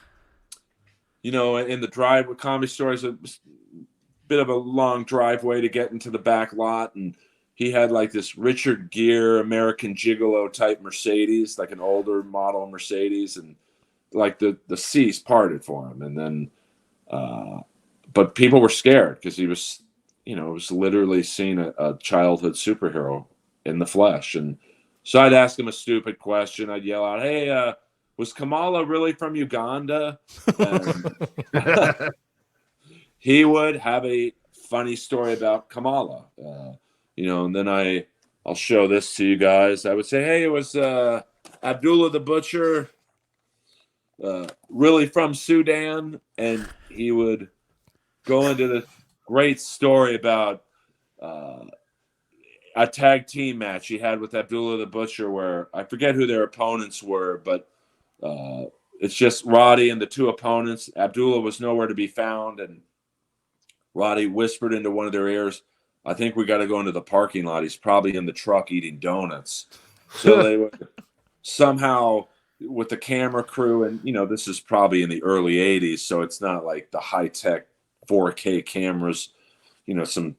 You know, in the drive with Comedy Stores, it was a bit of a long driveway to get into the back lot. And he had like this Richard Gere American Gigolo type Mercedes, like an older model Mercedes, and like the seas parted for him. And then, but people were scared because he was, you know, it was literally seeing a childhood superhero in the flesh. And so I'd ask him a stupid question. I'd yell out, "Hey, was Kamala really from Uganda?" And he would have a funny story about Kamala. You know, and then I'll show this to you guys. I would say, "Hey, it was Abdullah the Butcher really from Sudan?" And he would go into the great story about a tag team match he had with Abdullah the Butcher where I forget who their opponents were, but it's just Roddy and the two opponents. Abdullah was nowhere to be found, and Roddy whispered into one of their ears, "I think we got to go into the parking lot. He's probably in the truck eating donuts." So they would somehow, with the camera crew, and, you know, this is probably in the early 80s, so it's not like the high-tech 4K cameras, you know, some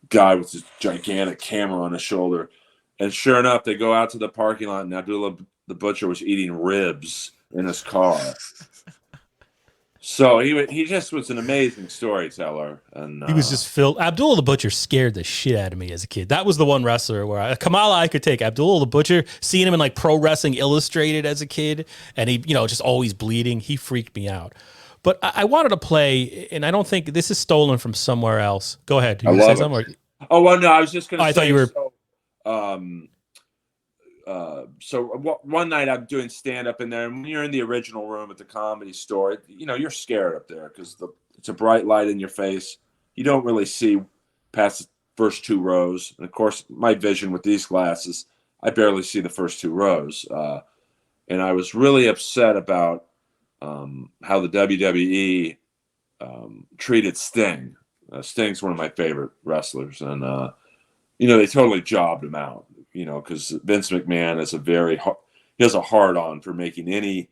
guy with this gigantic camera on his shoulder. And sure enough, they go out to the parking lot, and Abdullah the Butcher was eating ribs in his car. So he just was an amazing storyteller, and he was just filled. Abdullah the Butcher scared the shit out of me as a kid. That was the one wrestler where Kamala I could take. Abdullah the Butcher, seeing him in like Pro Wrestling Illustrated as a kid, and he, you know, just always bleeding. He freaked me out. But I wanted to play, and I don't think this is stolen from somewhere else. Go ahead. You say something? Oh well, no, I was just going to say. I thought you were. So one night I'm doing stand up in there, and when you're in the original room at the Comedy Store, you know, you're scared up there because it's a bright light in your face. You don't really see past the first two rows. And of course, my vision with these glasses, I barely see the first two rows. And I was really upset about how the WWE treated Sting. Sting's one of my favorite wrestlers, and you know, they totally jobbed him out. You know, because Vince McMahon is he has a hard-on for making any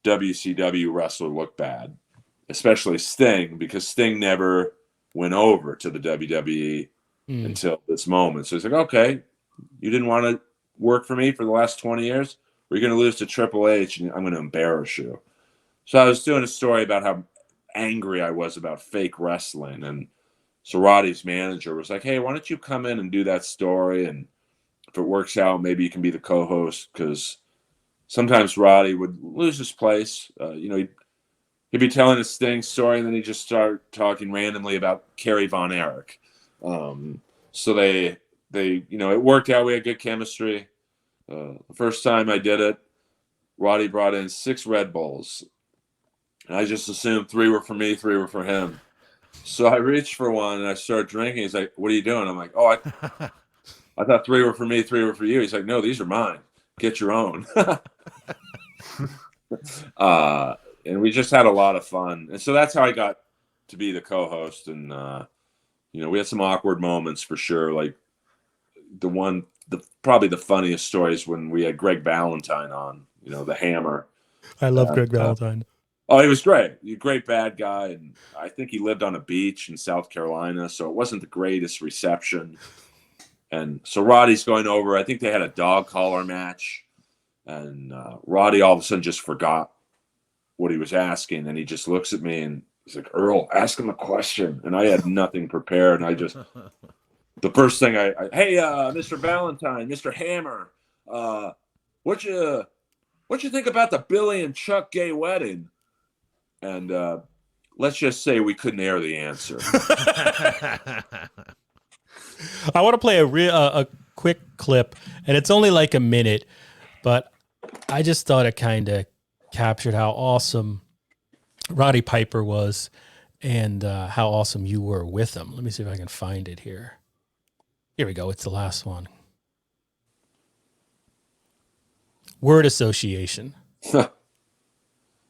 WCW wrestler look bad, especially Sting, because Sting never went over to the WWE until this moment. So he's like, "Okay, you didn't want to work for me for the last 20 years? We're going to lose to Triple H, and I'm going to embarrass you." So I was doing a story about how angry I was about fake wrestling, and so Roddy's manager was like, "Hey, why don't you come in and do that story, and if it works out, maybe you can be the co-host," because sometimes Roddy would lose his place. You know, he'd be telling a Sting story, and then he'd just start talking randomly about Kerry Von Erich. So they it worked out. We had good chemistry. The first time I did it, Roddy brought in 6 Red Bulls. And I just assumed 3 were for me, 3 were for him. So I reached for one and I started drinking. He's like, "What are you doing?" I'm like, "Oh, I thought 3 were for me, 3 were for you." He's like, "No, these are mine. Get your own." And we just had a lot of fun. And so that's how I got to be the co-host. And, we had some awkward moments for sure. Like probably the funniest stories when we had Greg Valentine on, the Hammer. I love Greg Valentine. Oh, he was great. He's a great bad guy. And I think he lived on a beach in South Carolina. So it wasn't the greatest reception. And so Roddy's going over. I think they had a dog collar match. And Roddy all of a sudden just forgot what he was asking. And he just looks at me and he's like, "Earl, ask him a question." And I had nothing prepared. And the first thing hey, Mr. Valentine, Mr. Hammer, what you think about the Billy and Chuck gay wedding? And let's just say we couldn't air the answer. I want to play a quick clip, and it's only like a minute, but I just thought it kind of captured how awesome Roddy Piper was and how awesome you were with him. Let me see if I can find it here. Here we go. It's the last one. Word association.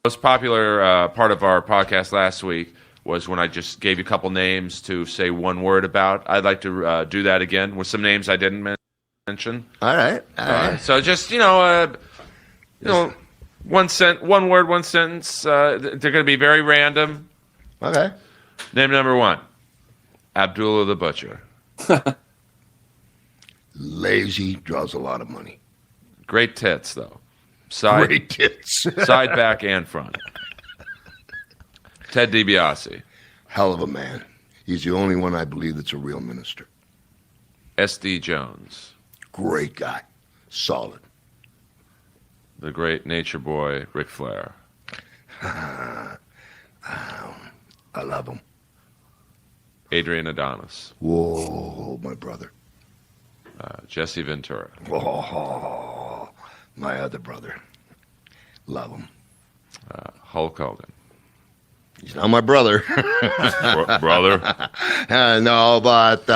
Most popular part of our podcast last week was when I just gave you a couple names to say one word about. I'd like to do that again with some names I didn't mention. All right. So just one word, one sentence. They're going to be very random. Okay. Name number 1, Abdullah the Butcher. Lazy, draws a lot of money. Great tits though. Great tits. Side, back, and front. Ted DiBiase. Hell of a man. He's the only one I believe that's a real minister. S.D. Jones. Great guy. Solid. The great nature boy, Ric Flair. I love him. Adrian Adonis. Whoa, my brother. Jesse Ventura. Oh, my other brother. Love him. Hulk Hogan. He's not my brother. Brother? No, but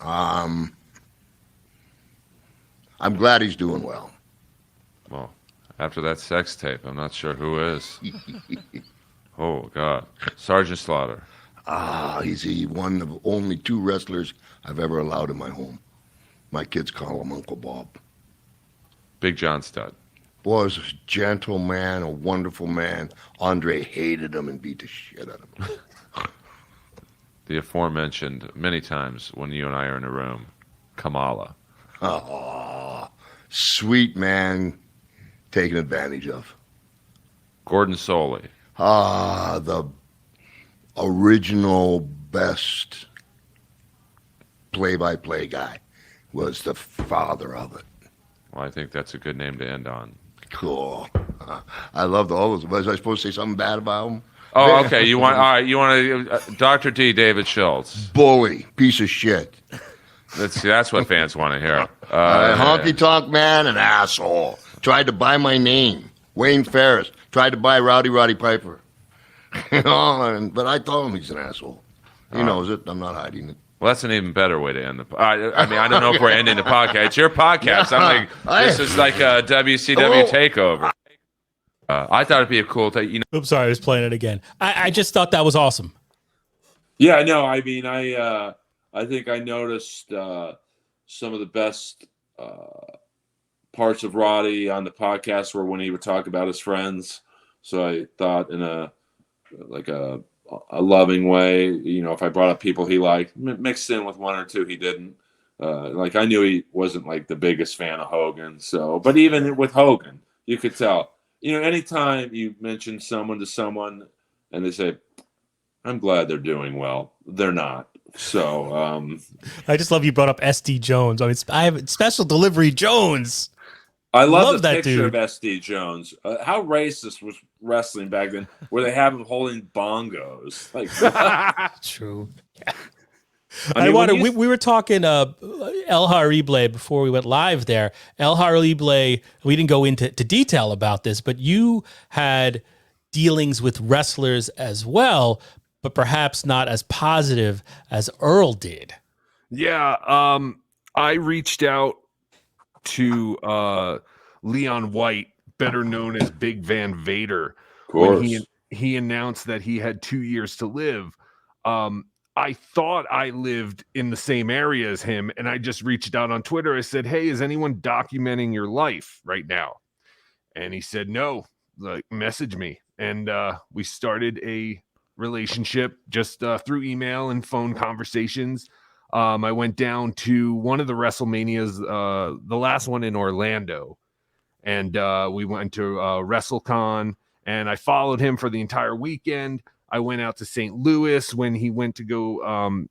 I'm glad he's doing well. Well, after that sex tape, I'm not sure who is. Oh, God. Sergeant Slaughter. He's one of only 2 wrestlers I've ever allowed in my home. My kids call him Uncle Bob. Big John Studd. Boy, was a gentle man, a wonderful man. Andre hated him and beat the shit out of him. The aforementioned many times when you and I are in a room, Kamala. Oh, sweet man, taken advantage of. Gordon Soley. The original best play-by-play guy was the father of it. Well, I think that's a good name to end on. Cool. I loved all those. Was I supposed to say something bad about him? Oh, okay. You want Dr. D. David Schultz. Bully, piece of shit. That's what fans want to hear. Honky tonk man, an asshole. Tried to buy my name. Wayne Ferris tried to buy Roddy Piper. But I told him he's an asshole. He knows it. I'm not hiding it. Well, that's an even better way to end the. I don't know if we're ending the podcast. It's your podcast. I'm like, this is like a WCW takeover. I thought it'd be a cool thing. Oops, sorry, I was playing it again. I just thought that was awesome. Yeah, no, I mean, I think I noticed some of the best parts of Roddy on the podcast were when he would talk about his friends. So I thought in a loving way, if I brought up people he liked, mixed in with 1 or 2 he didn't. I knew he wasn't like the biggest fan of Hogan. So, but even with Hogan, you could tell. Anytime you mention someone to someone and they say, "I'm glad they're doing well," they're not. So I just love you brought up SD Jones. I have Special Delivery Jones. I love the that picture dude. of SD Jones. How racist was wrestling back then, where they have him holding bongos? Like, what? True. I mean, when you- we were talking El Harible before we went live there. El Harible, we didn't go into detail about this, but you had dealings with wrestlers as well, but perhaps not as positive as Earl did. Yeah, I reached out to Leon White, better known as Big Van Vader, Of when course. he announced that he had 2 years to live. I thought I lived in the same area as him, and I just reached out on Twitter. I said, "Hey, is anyone documenting your life right now?" And he said, "No, like message me." And we started a relationship just through email and phone conversations. I went down to one of the WrestleManias, the last one in Orlando, and we went to WrestleCon, and I followed him for the entire weekend. I went out to St. Louis when he went to go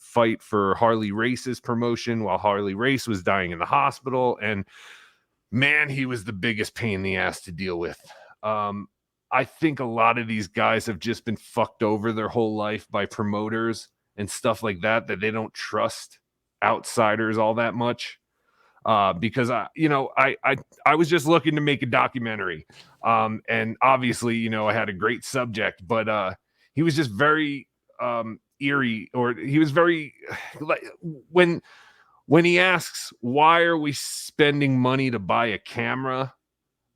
fight for Harley Race's promotion while Harley Race was dying in the hospital. And man, he was the biggest pain in the ass to deal with. I think a lot of these guys have just been fucked over their whole life by promoters and stuff like that they don't trust outsiders all that much. Because I was just looking to make a documentary. And obviously, I had a great subject, but he was just very eerie, or he was very like when he asks, why are we spending money to buy a camera?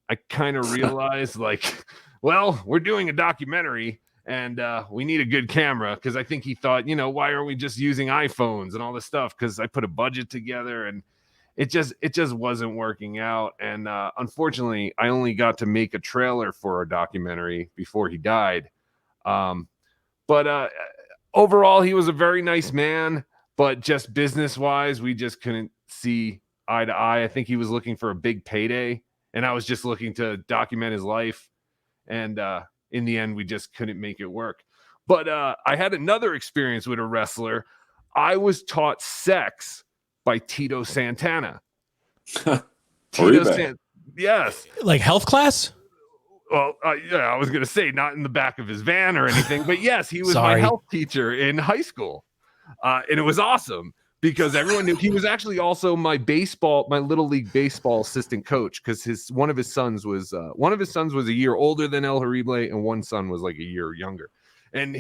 I kind of realized like, well, we're doing a documentary and we need a good camera, because I think he thought, why are we just using iPhones and all this stuff? Because I put a budget together and it just wasn't working out. And unfortunately, I only got to make a trailer for a documentary before he died. But overall, he was a very nice man, but just business wise, we just couldn't see eye to eye. I think he was looking for a big payday, and I was just looking to document his life. And in the end, we just couldn't make it work. But I had another experience with a wrestler. I was taught sex by Tito Santana. Yes. Like health class? Well, yeah, I was going to say not in the back of his van or anything, but yes, he was Sorry. my health teacher in high school. And it was awesome because everyone knew he was actually also my little league baseball assistant coach, because one of his sons was a year older than El Harible, and one son was like a year younger. And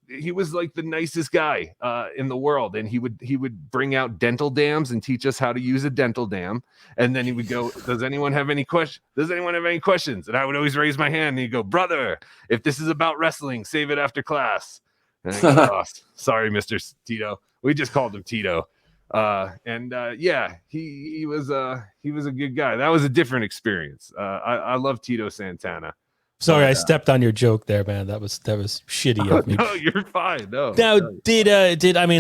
he was like the nicest guy in the world, and he would bring out dental dams and teach us how to use a dental dam. And then he would go, "Does anyone have any questions? Does anyone have any questions?" And I would always raise my hand, and he'd go, "Brother, if this is about wrestling, save it after class." And I go, "Oh, sorry, Mr. Tito." We just called him Tito. Yeah, he was a good guy. That was a different experience. I love Tito Santana. Sorry, I stepped on your joke there, man. That was shitty of me. No, you're fine. No. Now,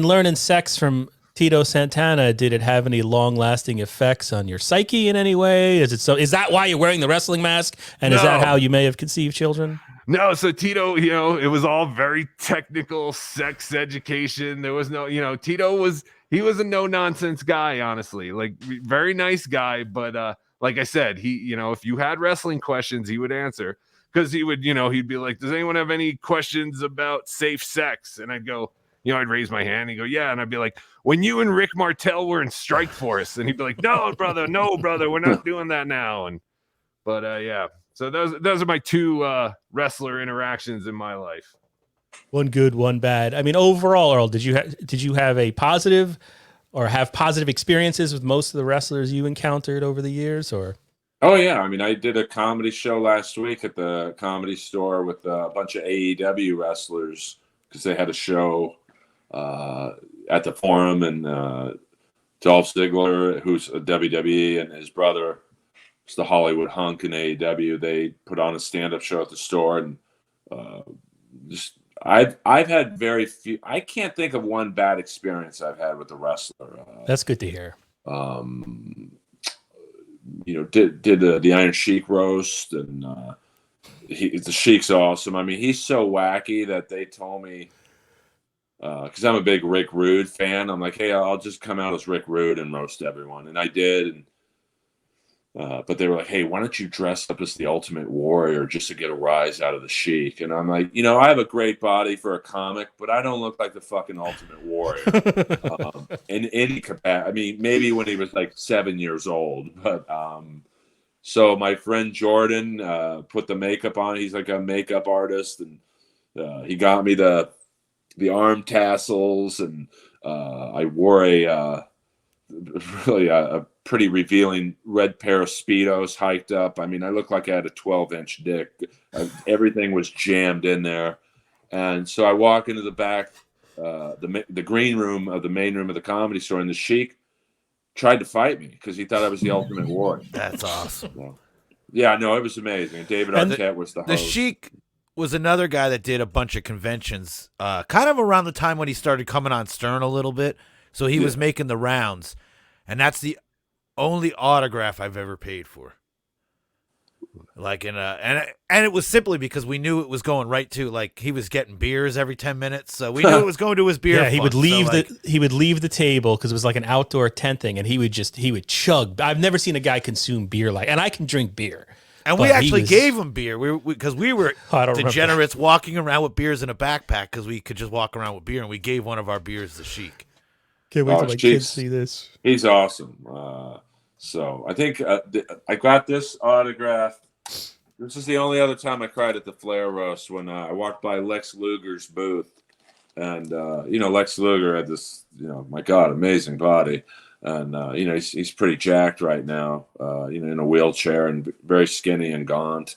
learning sex from Tito Santana, did it have any long-lasting effects on your psyche in any way? Is that why you're wearing the wrestling mask? And is that how you may have conceived children? No, so Tito, it was all very technical sex education. There was no, Tito was a no-nonsense guy, honestly. Like, very nice guy, but like I said, he, if you had wrestling questions, he would answer. Because he would, he'd be like, "Does anyone have any questions about safe sex?" And I'd go, I'd raise my hand. He'd go, "Yeah." And I'd be like, "When you and Rick Martel were in Strike Force." And he'd be like, no, brother, we're not doing that now. Yeah. So those are my two wrestler interactions in my life. One good, one bad. I mean, overall, Earl, did you have a positive or have positive experiences with most of the wrestlers you encountered over the years, or? Oh yeah, I mean, I did a comedy show last week at the Comedy Store with a bunch of AEW wrestlers because they had a show at the Forum, and Dolph Ziggler, who's a WWE, and his brother is the Hollywood hunk in AEW. They put on a stand-up show at the store, and I've had very few. I can't think of one bad experience I've had with a wrestler. That's good to hear. Did the Iron Sheik roast, and the Sheik's awesome. I mean, he's so wacky that they told me because I'm a big Rick Rude fan. I'm like, hey, I'll just come out as Rick Rude and roast everyone, and I did. And but they were like, hey, why don't you dress up as the Ultimate Warrior just to get a rise out of the Sheik? And I'm like, I have a great body for a comic, but I don't look like the fucking Ultimate Warrior in any capacity. I mean, maybe when he was like 7 years old, but so my friend Jordan put the makeup on. He's like a makeup artist, and he got me the arm tassels, and I wore a pretty revealing red pair of Speedos hiked up. I mean, I looked like I had a 12-inch dick. Everything was jammed in there. And so I walk into the back, the green room of the main room of the Comedy Store, and the Sheik tried to fight me because he thought I was the Ultimate Warrior. That's awesome. So, yeah, no, it was amazing. David Arquette was the host. The Sheik was another guy that did a bunch of conventions, kind of around the time when he started coming on Stern a little bit. So he was making the rounds, and that's the only autograph I've ever paid for. Like and it was simply because we knew it was going right to, like, he was getting beers every 10 minutes, so we knew it was going to his beer. Yeah, he would leave so, he would leave the table because it was like an outdoor tent thing, and he would chug. I've never seen a guy consume beer and I can drink beer. And we actually gave him beer because we were degenerates walking around with beers in a backpack because we could just walk around with beer, and we gave one of our beers to Sheik. Can't wait till my kids see this. He's awesome. So I think I got this autograph. This is the only other time I cried at the Flair roast, when I walked by Lex Luger's booth, and Lex Luger had this, my God, amazing body, and he's pretty jacked right now, in a wheelchair and very skinny and gaunt,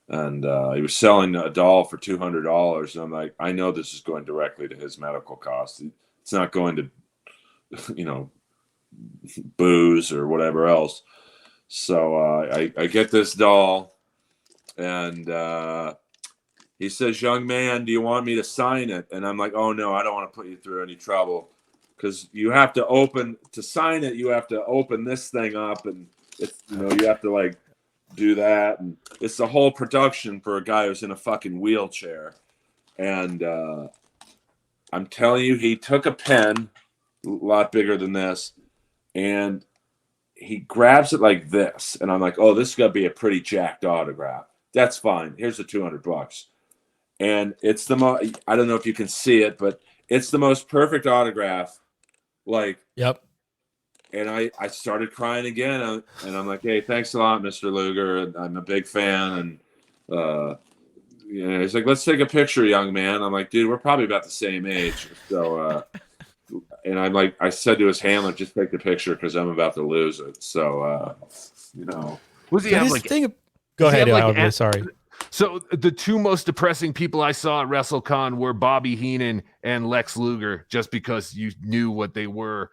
and he was selling a doll for $200, and I'm like, I know this is going directly to his medical costs. It's not going to booze or whatever else. So I get this doll, and he says, young man, do you want me to sign it? And I'm like, oh no, I don't want to put you through any trouble, because you have to sign it, you have to open this thing up, and it's, you have to like do that, and it's the whole production for a guy who's in a fucking wheelchair. And I'm telling you, he took a pen a lot bigger than this, and he grabs it like this, and I'm like, oh, this is gonna be a pretty jacked autograph. That's fine. Here's the $200, and it's the most. I don't know if you can see it, but it's the most perfect autograph. Like, yep. And I started crying again, and I'm like, hey, thanks a lot, Mr. Luger. I'm a big fan, and he's like, let's take a picture, young man. I'm like, dude, we're probably about the same age, so. And I'm like, I said to his handler, just take the picture because I'm about to lose it. So, Was he have like? Go ahead, Alvin. Sorry. So the two most depressing people I saw at WrestleCon were Bobby Heenan and Lex Luger, just because you knew what they were,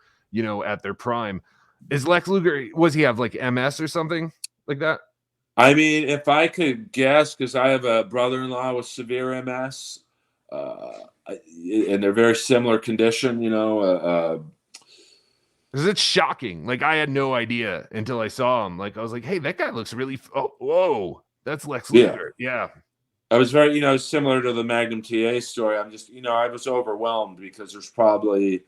at their prime. Is Lex Luger, was he have like MS or something like that? I mean, if I could guess, because I have a brother-in-law with severe MS, and they're very similar condition, Because it's shocking. Like, I had no idea until I saw him. Like, I was like, hey, that guy looks really, whoa, that's Lex Luger. Yeah. I was very, similar to the Magnum TA story. I'm just, I was overwhelmed because there's probably,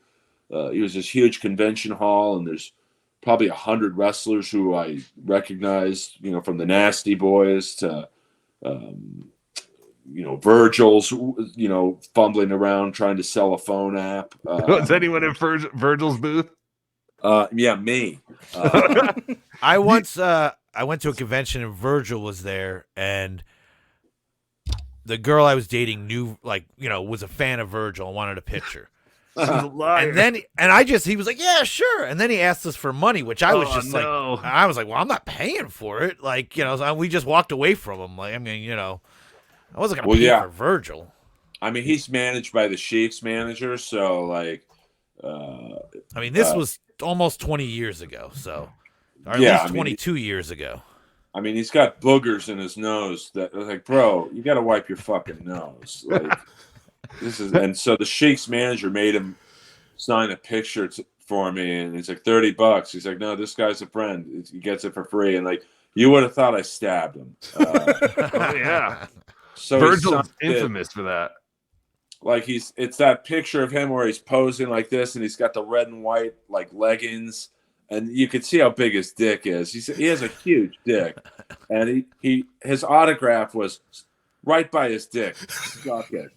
it was this huge convention hall, and there's probably 100 wrestlers who I recognized, from the Nasty Boys to, Virgil's, fumbling around trying to sell a phone app. Was anyone in Virgil's booth? Yeah, me. I went to a convention and Virgil was there, and the girl I was dating knew, was a fan of Virgil and wanted a picture. And then, he was like, yeah, sure. And then he asked us for money, which I was I was like, well, I'm not paying for it. So we just walked away from him. I wasn't going to pay for Virgil. I mean, he's managed by the Sheik's manager. So this was almost 20 years ago. So, or at least 22 years ago. I mean, he's got boogers in his nose that, like, bro, you got to wipe your fucking nose. Like, and so the Sheik's manager made him sign a picture for me, and he's like, $30. He's like, no, this guy's a friend. He gets it for free. And you would have thought I stabbed him. Oh, yeah. So Virgil's infamous for that. like it's that picture of him where he's posing like this, and he's got the red and white like leggings, and you could see how big his dick is. He has a huge dick, and his autograph was right by his dick. Suck it.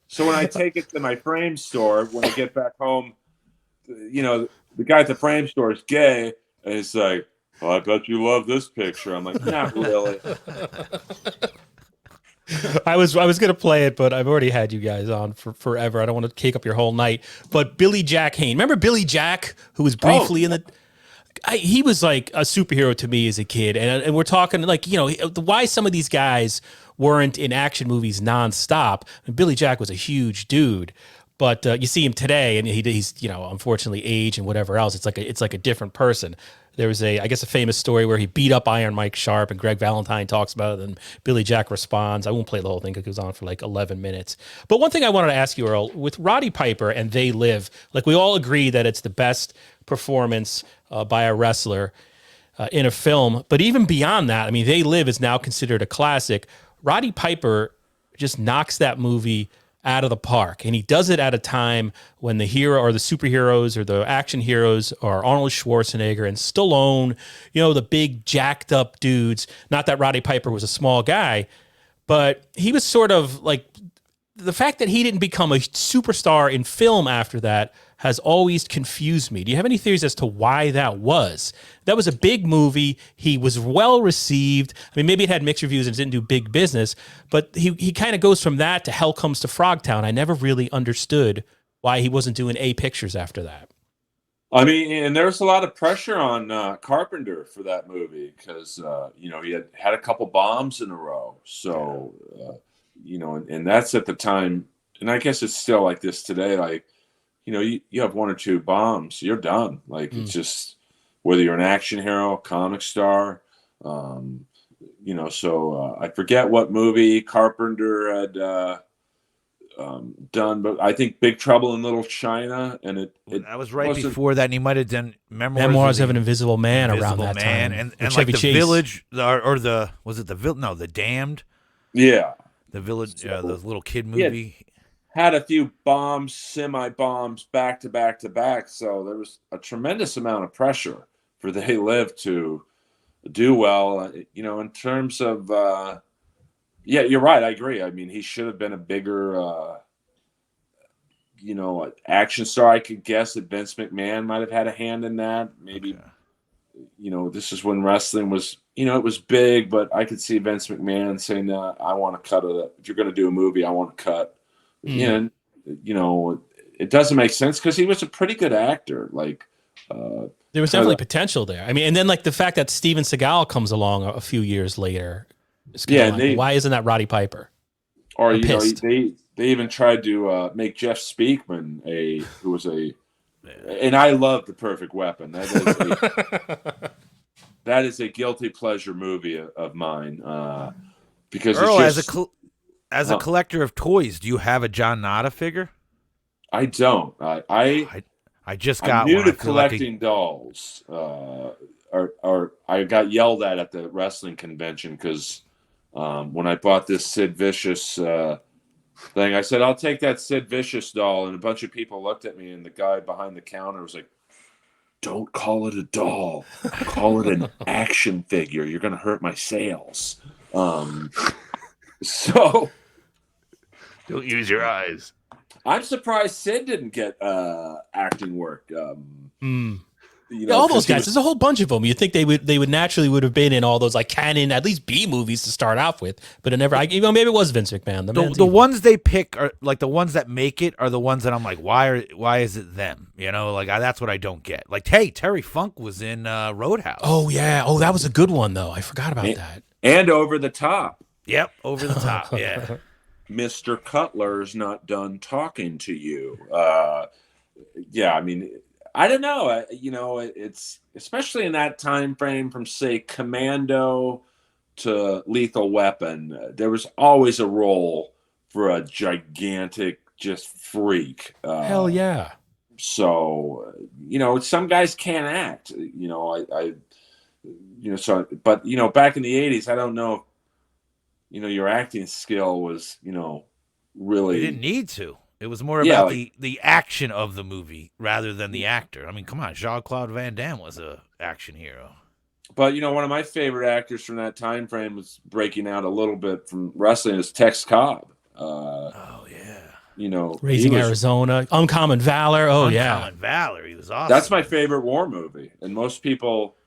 So when I take it to my frame store, when I get back home, the guy at the frame store is gay, and he's like, "Oh, I bet you love this picture." I'm like, "Not really." I was gonna play it, but I've already had you guys on for forever. I don't want to take up your whole night. But Billy Jack Hayne, remember Billy Jack, who was briefly in the. He was like a superhero to me as a kid, and we're talking like why some of these guys weren't in action movies nonstop. And Billy Jack was a huge dude, but you see him today, and he's unfortunately age and whatever else. It's like a different person. There was I guess a famous story where he beat up Iron Mike Sharp, and Greg Valentine talks about it, and Billy Jack responds. I won't play the whole thing because it goes on for like 11 minutes. But one thing I wanted to ask you, Earl, with Roddy Piper and They Live, like we all agree that it's the best performance by a wrestler in a film. But even beyond that, I mean, They Live is now considered a classic. Roddy Piper just knocks that movie out of the park, and he does it at a time when the hero or the superheroes or the action heroes are Arnold Schwarzenegger and Stallone, the big jacked up dudes. Not that Roddy Piper was a small guy, but he was sort of like, the fact that he didn't become a superstar in film after that has always confused me. Do you have any theories as to why that was? That was a big movie. He was well received. I mean, maybe it had mixed reviews and didn't do big business, but he kind of goes from that to Hell Comes to Frogtown. I never really understood why he wasn't doing A pictures after that. I mean, and there was a lot of pressure on Carpenter for that movie because, he had a couple bombs in a row. So, and that's at the time, and I guess it's still like this today, like, you have one or two bombs, you're done. Like, it's just, whether you're an action hero, comic star, so I forget what movie Carpenter had done, but I think Big Trouble in Little China, and that was right before that, and he might have done Memoirs of an Invisible Man around that time. And like the Chase. Village, or the Damned? Yeah. The Village, the little kid movie. Had a few bombs, semi-bombs, back to back to back. So there was a tremendous amount of pressure for They Live to do well. In terms of, you're right. I agree. I mean, he should have been a bigger, action star. I could guess that Vince McMahon might have had a hand in that. Maybe, this is when wrestling was, it was big, but I could see Vince McMahon saying, "No, I want to cut it. If you're going to do a movie, I want to cut." And it doesn't make sense because he was a pretty good actor. Like, there was definitely potential there. I mean, and then like the fact that Steven Seagal comes along a few years later. Why isn't that Roddy Piper? Or they even tried to make Jeff Speakman and I love The Perfect Weapon. That is a guilty pleasure movie of mine because Earl, it's just. As a collector of toys, do you have a John Nada figure? I don't. I just got I'm new one. to collecting dolls. Or I got yelled at the wrestling convention because when I bought this Sid Vicious thing, I said, "I'll take that Sid Vicious doll," and a bunch of people looked at me, and the guy behind the counter was like, "Don't call it a doll. Call it an action figure. You're going to hurt my sales." So. Don't use your eyes. I'm surprised Sid didn't get acting work. All those guys. There's a whole bunch of them. You think they would naturally would have been in all those like canon, at least B movies to start off with, but it never. Maybe it was Vince McMahon. The ones they pick are like the ones that make it are the ones that I'm like, why is it them? That's what I don't get. Like, hey, Terry Funk was in Roadhouse. Oh yeah. Oh, that was a good one though. I forgot about that. And Over the Top. Yep, Over the Top. Yeah. Mr. Cutler's not done talking to you. I mean, I don't know. It's especially in that time frame from, say, Commando to Lethal Weapon. There was always a role for a gigantic, just freak. Hell yeah. So, some guys can't act. But back in the 80s, I don't know. your acting skill was, really. You didn't need to. It was more Yeah, about the action of the movie rather than the actor. I mean, come on, Jean-Claude Van Damme was a action hero. But one of my favorite actors from that time frame was breaking out a little bit from wrestling is Tex Cobb. Oh yeah. Raising Arizona, Uncommon Valor. Oh yeah, Uncommon Valor. He was awesome. That's my favorite war movie, and most people.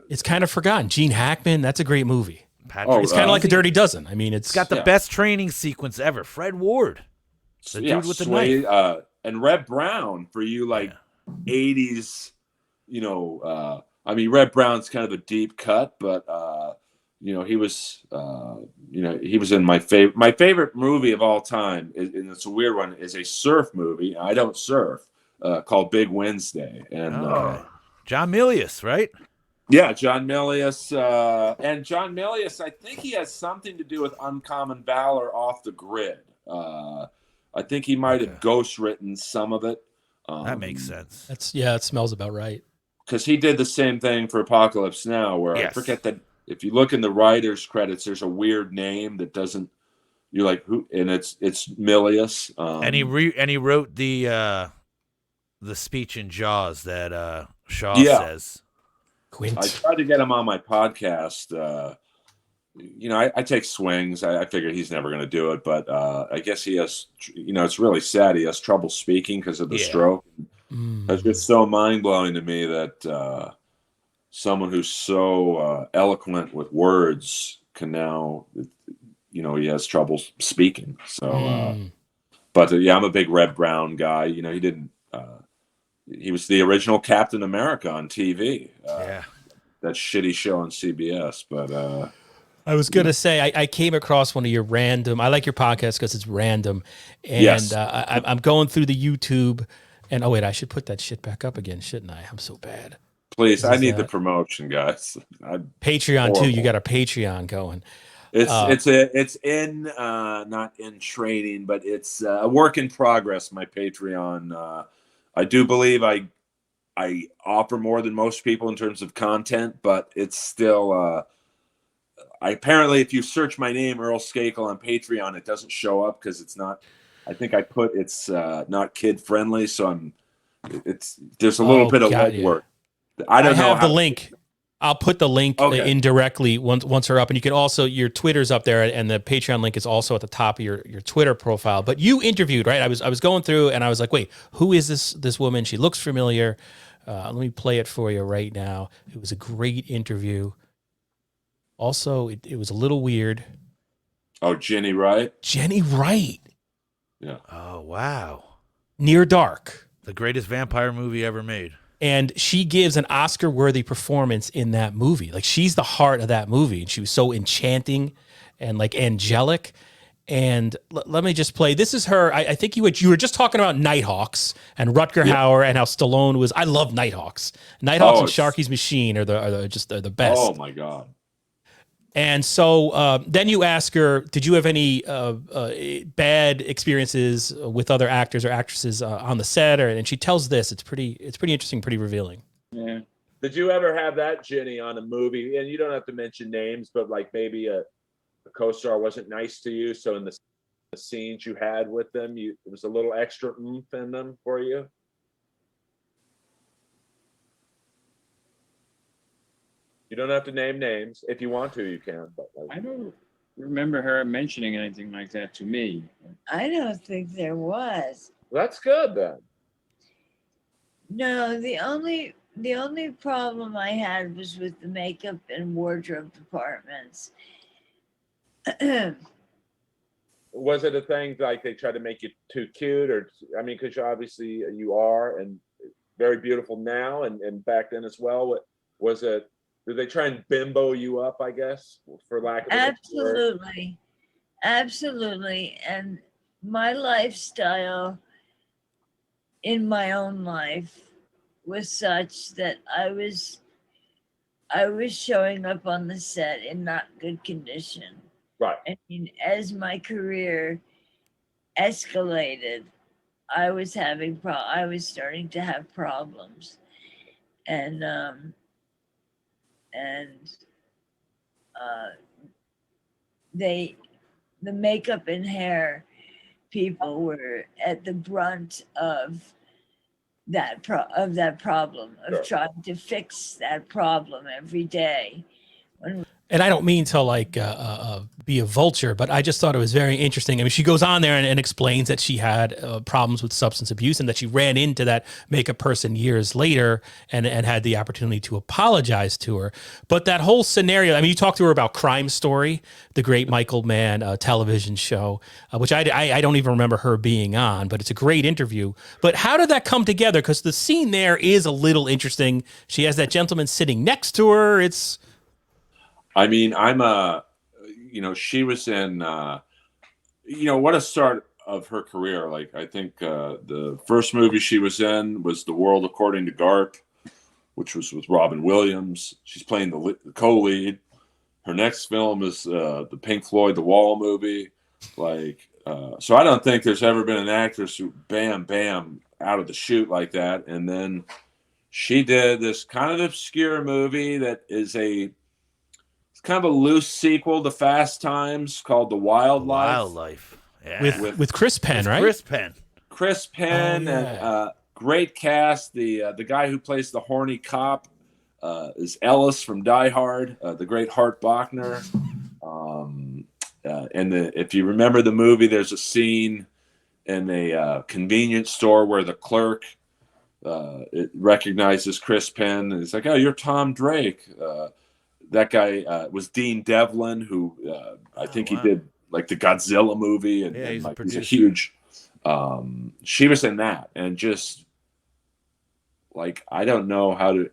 It's kind of forgotten. Gene Hackman. That's a great movie. Patrick It's kind of like a Dirty Dozen. I mean, It's got the best training sequence ever. Fred Ward, the dude with the knife, and Red Brown for you 80s. I mean, Red Brown's kind of a deep cut, but he was he was in my favorite movie of all time, and it's a weird one, is a surf movie. I don't surf, called Big Wednesday, and John Milius, right? Yeah, John Milius, and John Milius, I think he has something to do with Uncommon Valor Off the Grid. I think he might have ghostwritten some of it. That makes sense. It smells about right. Because he did the same thing for Apocalypse Now, where I forget that if you look in the writer's credits, there's a weird name that doesn't. You're like, who? And it's Milius. And he wrote the speech in Jaws that Shaw says. Quint. I tried to get him on my podcast. I take swings. I figured he's never going to do it, but I guess he has. It's really sad. He has trouble speaking because of the stroke. It's just so mind blowing to me that someone who's so eloquent with words can now, he has trouble speaking. So, but I'm a big Red Brown guy. He didn't. He was the original Captain America on TV. That shitty show on CBS. But I was gonna say I came across one of your random. I like your podcast because it's random, and I'm going through the YouTube. And wait, I should put that shit back up again, shouldn't I? I'm so bad. Please, I need the promotion, guys. Patreon too. You got a Patreon going. It's in not in training, but it's a work in progress. My Patreon. I do believe I offer more than most people in terms of content, but it's still. Apparently, if you search my name, Earl Skakel, on Patreon, it doesn't show up because it's not. I think I put it's not kid friendly, so there's a little bit of legwork. I don't know. I have the link. I'll put the link indirectly once they're up, and you can also your Twitter's up there, and the Patreon link is also at the top of your Twitter profile. But you interviewed, right? I was going through, and I was like, wait, who is this woman? She looks familiar. Let me play it for you right now. It was a great interview. Also, it was a little weird. Oh, Jenny Wright. Jenny Wright. Yeah. Oh wow. Near Dark. The greatest vampire movie ever made. And she gives an Oscar-worthy performance in that movie. Like, she's the heart of that movie. And she was so enchanting and like angelic. And let me just play. This is her. I think you were just talking about Nighthawks and Rutger Hauer and how Stallone was. I love Nighthawks. Nighthawks and Sharky's Machine are the best. Oh my God. And so then you ask her, did you have any bad experiences with other actors or actresses on the set? And she tells this. It's pretty interesting, pretty revealing. Yeah. Did you ever have that, Jenny, on a movie? And you don't have to mention names, but like maybe a co-star wasn't nice to you, so in the scenes you had with them, it was a little extra oomph in them for you? You don't have to name names. If you want to, you can. But I don't remember her mentioning anything like that to me. I don't think there was. Well, that's good then. No, the only problem I had was with the makeup and wardrobe departments. Was it a thing like they tried to make you too cute, or because obviously you are and very beautiful now and back then as well? Was it? Did they try and bimbo you up, I guess, for lack of a word? Absolutely. And my lifestyle in my own life was such that I was showing up on the set in not good condition. Right. I mean, as my career escalated, I was starting to have problems. And the makeup and hair people were at the brunt of that problem of trying to fix that problem every day. And I don't mean to like be a vulture, but I just thought it was very interesting. I mean, she goes on there and explains that she had problems with substance abuse and that she ran into that makeup person years later and had the opportunity to apologize to her. But that whole scenario, I mean, you talked to her about Crime Story, the great Michael Mann television show, which I don't even remember her being on, but it's a great interview. But how did that come together? Because the scene there is a little interesting. She has that gentleman sitting next to her. I mean, she was in, what a start of her career. Like, I think the first movie she was in was The World According to Garp, which was with Robin Williams. She's playing the co-lead. Her next film is the Pink Floyd The Wall movie. Like, so I don't think there's ever been an actress who bam, bam, out of the chute like that. And then she did this kind of obscure movie that is kind of a loose sequel to Fast Times called The Wildlife. Yeah. With Chris Penn, right? Chris Penn and great cast. The guy who plays the horny cop is Ellis from Die Hard, the great Hart Bachner. If you remember the movie, there's a scene in a convenience store where the clerk it recognizes Chris Penn and he's like, "Oh, you're Tom Drake." That guy was Dean Devlin, who I think he did like the Godzilla movie, and he's a huge. She was in that, and just like I don't know how to,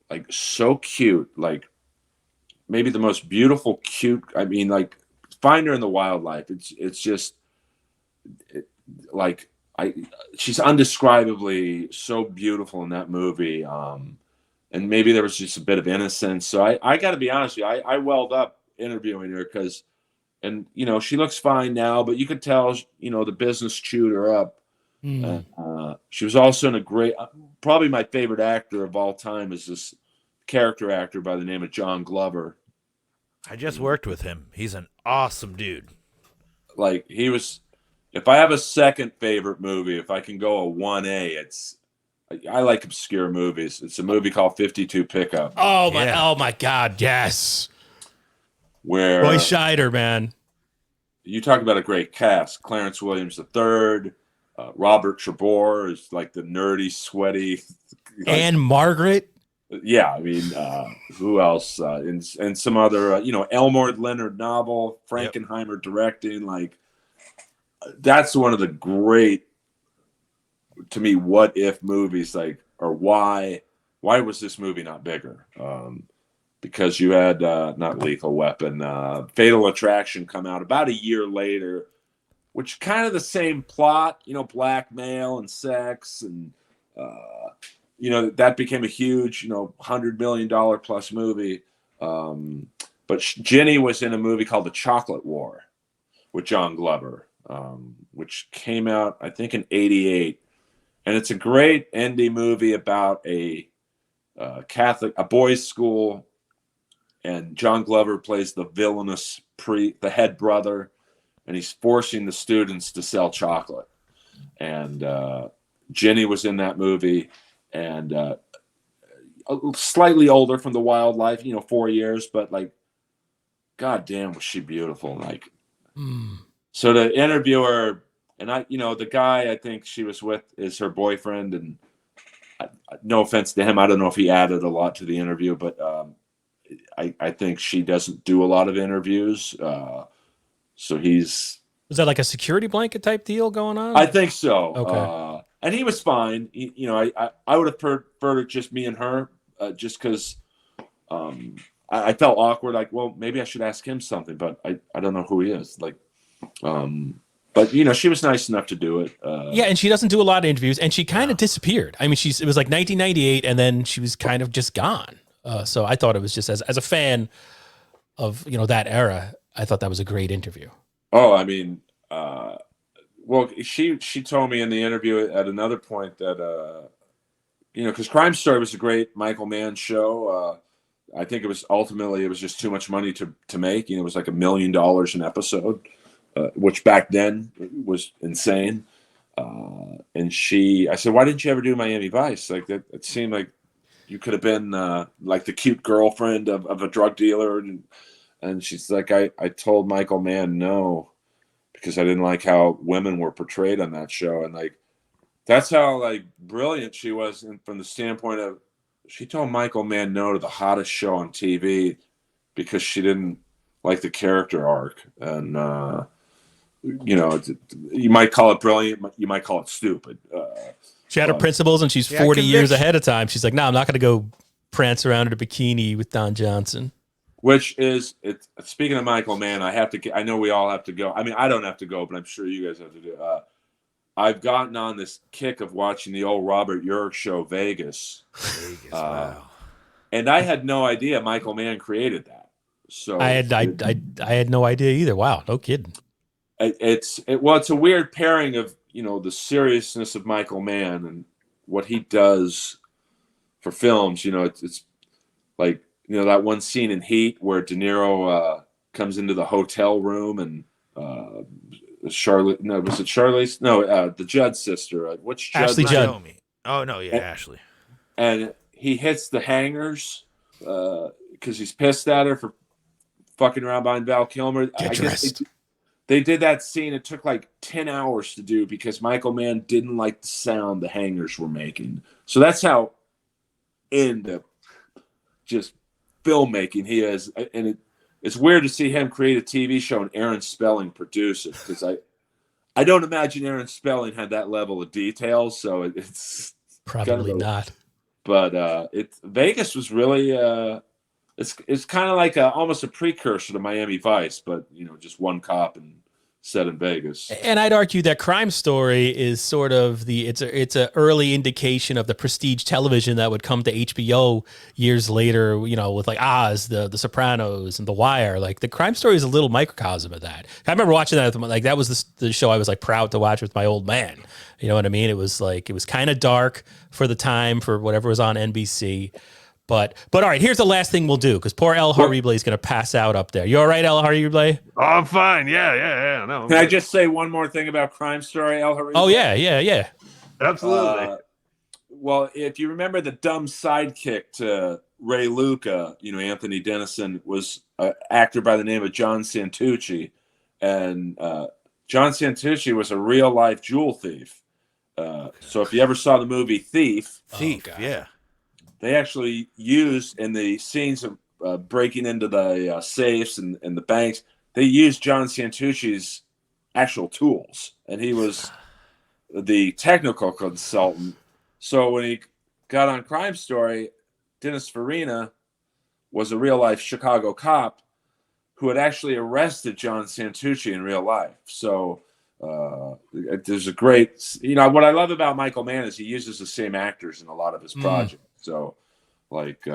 like so cute, like maybe the most beautiful, cute. I mean, like find her in The Wildlife. It's just she's undescribably so beautiful in that movie. And maybe there was just a bit of innocence. So I got to be honest with you. I welled up interviewing her because, she looks fine now, but you could tell, the business chewed her up. She was also in a great, probably my favorite actor of all time is this character actor by the name of John Glover. I just worked with him. He's an awesome dude. Like if I have a second favorite movie, if I can go a 1A, I like obscure movies. It's a movie called 52 Pickup. Oh my God, yes. Where Roy Scheider, man. You talk about a great cast. Clarence Williams III, Robert Trebor is like the nerdy, sweaty. And Margaret. Yeah, I mean, who else? And some other, Elmore Leonard novel, Frankenheimer directing. Like, that's one of the great, to me, what if movies, like, or why was this movie not bigger? Because you had not Lethal Weapon, Fatal Attraction come out about a year later, which kind of the same plot, blackmail and sex, and that became a huge, $100 million plus movie. But Jenny was in a movie called The Chocolate War with John Glover, which came out, I think, in '88. And it's a great indie movie about a boys' school, and John Glover plays the villainous the head brother, and he's forcing the students to sell chocolate. And Jenny was in that movie, and slightly older from The Wildlife, 4 years, but like, goddamn, was she beautiful! Like, so the interviewer. And the guy I think she was with is her boyfriend, and no offense to him, I don't know if he added a lot to the interview, but I think she doesn't do a lot of interviews. So was that like a security blanket type deal going on? I think so. Okay. And he was fine. I would have preferred it just me and her, just because I felt awkward. Like, well, maybe I should ask him something, but I don't know who he is. Like, but she was nice enough to do it. Yeah, and she doesn't do a lot of interviews, and she kind of disappeared. I mean, it was like 1998, and then she was kind of just gone. So I thought it was just as a fan of that era, I thought that was a great interview. Oh, I mean, well, she told me in the interview at another point that because Crime Story was a great Michael Mann show. I think it was ultimately, it was just too much money to make. You know, it was like $1 million an episode, which back then was insane. And I said, why didn't you ever do Miami Vice? Like that, it seemed like you could have been like the cute girlfriend of a drug dealer. And she's like, I told Michael Mann no, because I didn't like how women were portrayed on that show. And like, that's how like brilliant she was from the standpoint of, she told Michael Mann no to the hottest show on TV because she didn't like the character arc. And, you know, you might call it brilliant, you might call it stupid. She had her principles, and she's 40 years ahead of time. She's like, no, I'm not going to go prance around in a bikini with Don Johnson. Which is, speaking of Michael Mann, I know we all have to go. I mean, I don't have to go, but I'm sure you guys have to do. I've gotten on this kick of watching the old Robert Urich show, Vegas. Wow. And I had no idea Michael Mann created that. So I had no idea either. Wow, no kidding. It's a weird pairing of, you know, the seriousness of Michael Mann and what he does for films. You know, it's like, you know, that one scene in Heat where De Niro comes into the hotel room and Charlotte, no, was it Charlize? No, the Judd sister. Which Judd? Ashley Judd. Oh no, yeah, Ashley. And he hits the hangers because he's pissed at her for fucking around behind Val Kilmer. Get dressed. They did that scene. It took like 10 hours to do because Michael Mann didn't like the sound the hangers were making. So that's how into just filmmaking he is. And it's weird to see him create a TV show and Aaron Spelling produce it, because I don't imagine Aaron Spelling had that level of detail. So it's probably not. But Vegas was really it's kind of like almost a precursor to Miami Vice, but you know, just one cop and set in Vegas. And I'd argue that Crime Story is sort of it's a early indication of the prestige television that would come to HBO years later, you know, with like Oz, the Sopranos, and The Wire. Like the Crime Story is a little microcosm of that. I remember watching that, like that was the show I was like proud to watch with my old man. You know what I mean? It was kind of dark for the time, for whatever was on NBC. But all right, here's the last thing we'll do, because poor El Horrible is going to pass out up there. You all right, El Horrible? Oh, I'm fine. Yeah. No. Can I just say one more thing about Crime Story, El Horrible? Oh, yeah. Absolutely. Well, if you remember the dumb sidekick to Ray Luca, you know, Anthony Dennison was an actor by the name of John Santucci. And John Santucci was a real-life jewel thief. So if you ever saw the movie Thief. Yeah. They actually used in the scenes of breaking into the safes and the banks, they used John Santucci's actual tools, and he was the technical consultant. So when he got on Crime Story, Dennis Farina was a real-life Chicago cop who had actually arrested John Santucci in real life. So there's a great, you know, what I love about Michael Mann is he uses the same actors in a lot of his projects. So, like,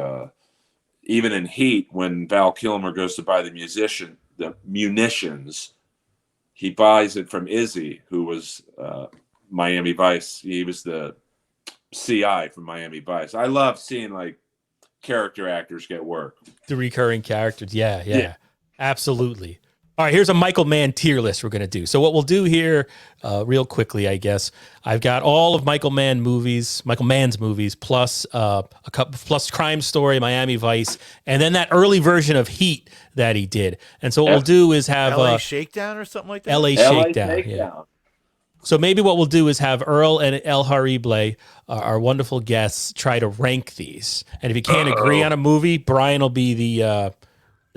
even in Heat, when Val Kilmer goes to buy the munitions, he buys it from Izzy, who was Miami Vice. He was the CI from Miami Vice. I love seeing like character actors get work. The recurring characters, yeah. Absolutely. All right, here's a Michael Mann tier list we're going to do. So what we'll do here, real quickly, I guess, I've got all of Michael Mann's movies, plus a couple, plus Crime Story, Miami Vice, and then that early version of Heat that he did. And so what we'll do is have LA Shakedown or something like that. LA Shakedown. Yeah. So maybe what we'll do is have Earl and El Horrible, our wonderful guests, try to rank these. And if you can't agree on a movie, Brian will be the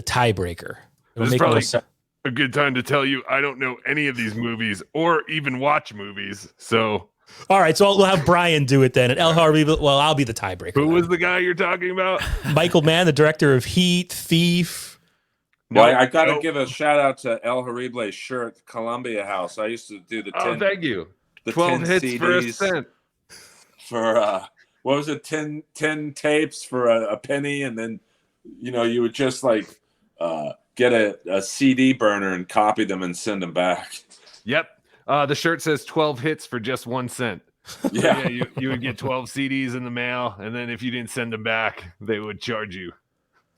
tiebreaker. It'll This is make probably more sense. a good time to tell you I don't know any of these movies or even watch movies. So, all right, so we'll have Brian do it then. And El Horrible, well, I'll be the tiebreaker. who was the guy you're talking about? Michael Mann, the director of Heat, Thief. Well, I got to give a shout out to El Horrible's shirt, the Columbia House. I used to do the 10. Oh, thank you. The 12 10 hits CDs for a cent. For what was it, 10 tapes for a penny, and then you would just like get a CD burner and copy them and send them back. Yep. The shirt says 12 hits for just 1 cent. Yeah. You would get 12 CDs in the mail, and then if you didn't send them back, they would charge you.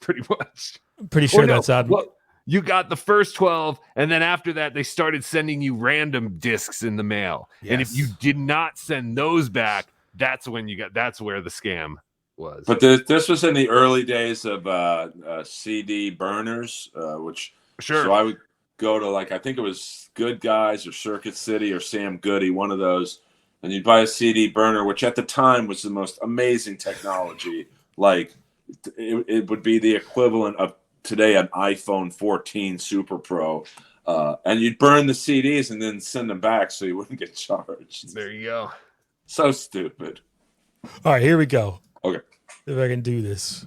pretty much. I'm pretty sure that's out. Well, you got the first 12, and then after that, they started sending you random discs in the mail. Yes. And if you did not send those back, that's where the scam was. But this was in the early days of CD burners, which Sure. So I would go to I think it was Good Guys or Circuit City or Sam Goody, one of those, and you'd buy a CD burner, which at the time was the most amazing technology. It would be the equivalent of today an iPhone 14 Super Pro, and you'd burn the CDs and then send them back so you wouldn't get charged. There you go. So stupid. All right, here we go. Okay. If I can do this.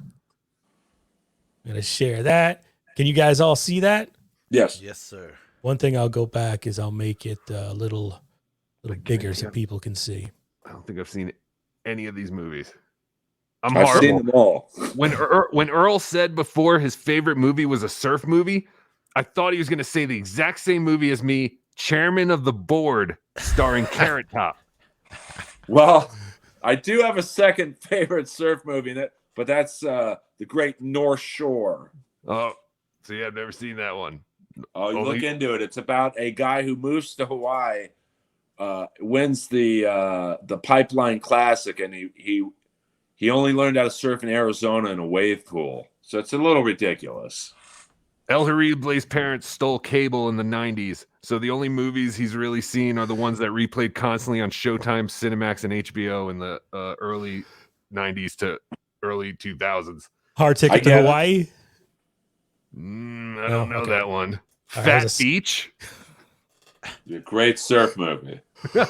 I'm going to share that. Can you guys all see that? Yes. Yes, sir. One thing I'll go back is I'll make it a little bigger so people can see. I don't think I've seen any of these movies. I've seen them all. When Earl said before his favorite movie was a surf movie, I thought he was going to say the exact same movie as me, Chairman of the Board, starring Carrot Top. Well, I do have a second favorite surf movie, but that's The Great North Shore. Oh, see, I've never seen that one. Oh, you look into it. It's about a guy who moves to Hawaii, wins the Pipeline Classic, and he only learned how to surf in Arizona in a wave pool. So it's a little ridiculous. El Harible's parents stole cable in the 90s, so the only movies he's really seen are the ones that replayed constantly on Showtime, Cinemax, and HBO in the early 90s to early 2000s. Hard Ticket to Hawaii? I don't know that one. All Fat right, Beach? A great surf movie.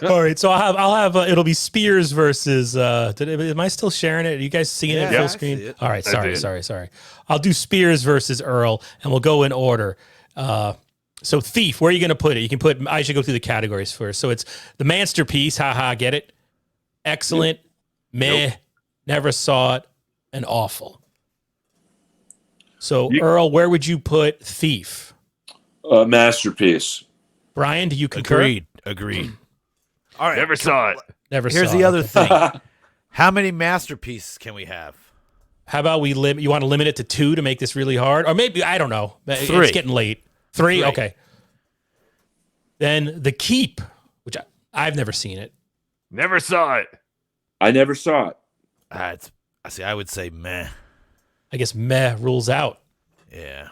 All right, so I'll have it'll be Spears versus. Am I still sharing it? Are you guys seeing it full I screen? see it. All right, sorry. I'll do Spears versus Earl, and we'll go in order. So Thief, where are you going to put it? You can put. I should go through the categories first. So it's the masterpiece. Haha, get it? Excellent, meh, never saw it, and awful. So Earl, where would you put Thief? Masterpiece. Brian, do you concur? Agreed. All right. Never saw it. Never Here's saw the it. other thing. How many masterpieces can we have? How about we limit? You want to limit it to 2 to make this really hard, or maybe I don't know. 3. It's getting late. 3, okay. Then The Keep, which I've never seen it. Never saw it. I never saw it. I would say meh. I guess meh rules out. Yeah.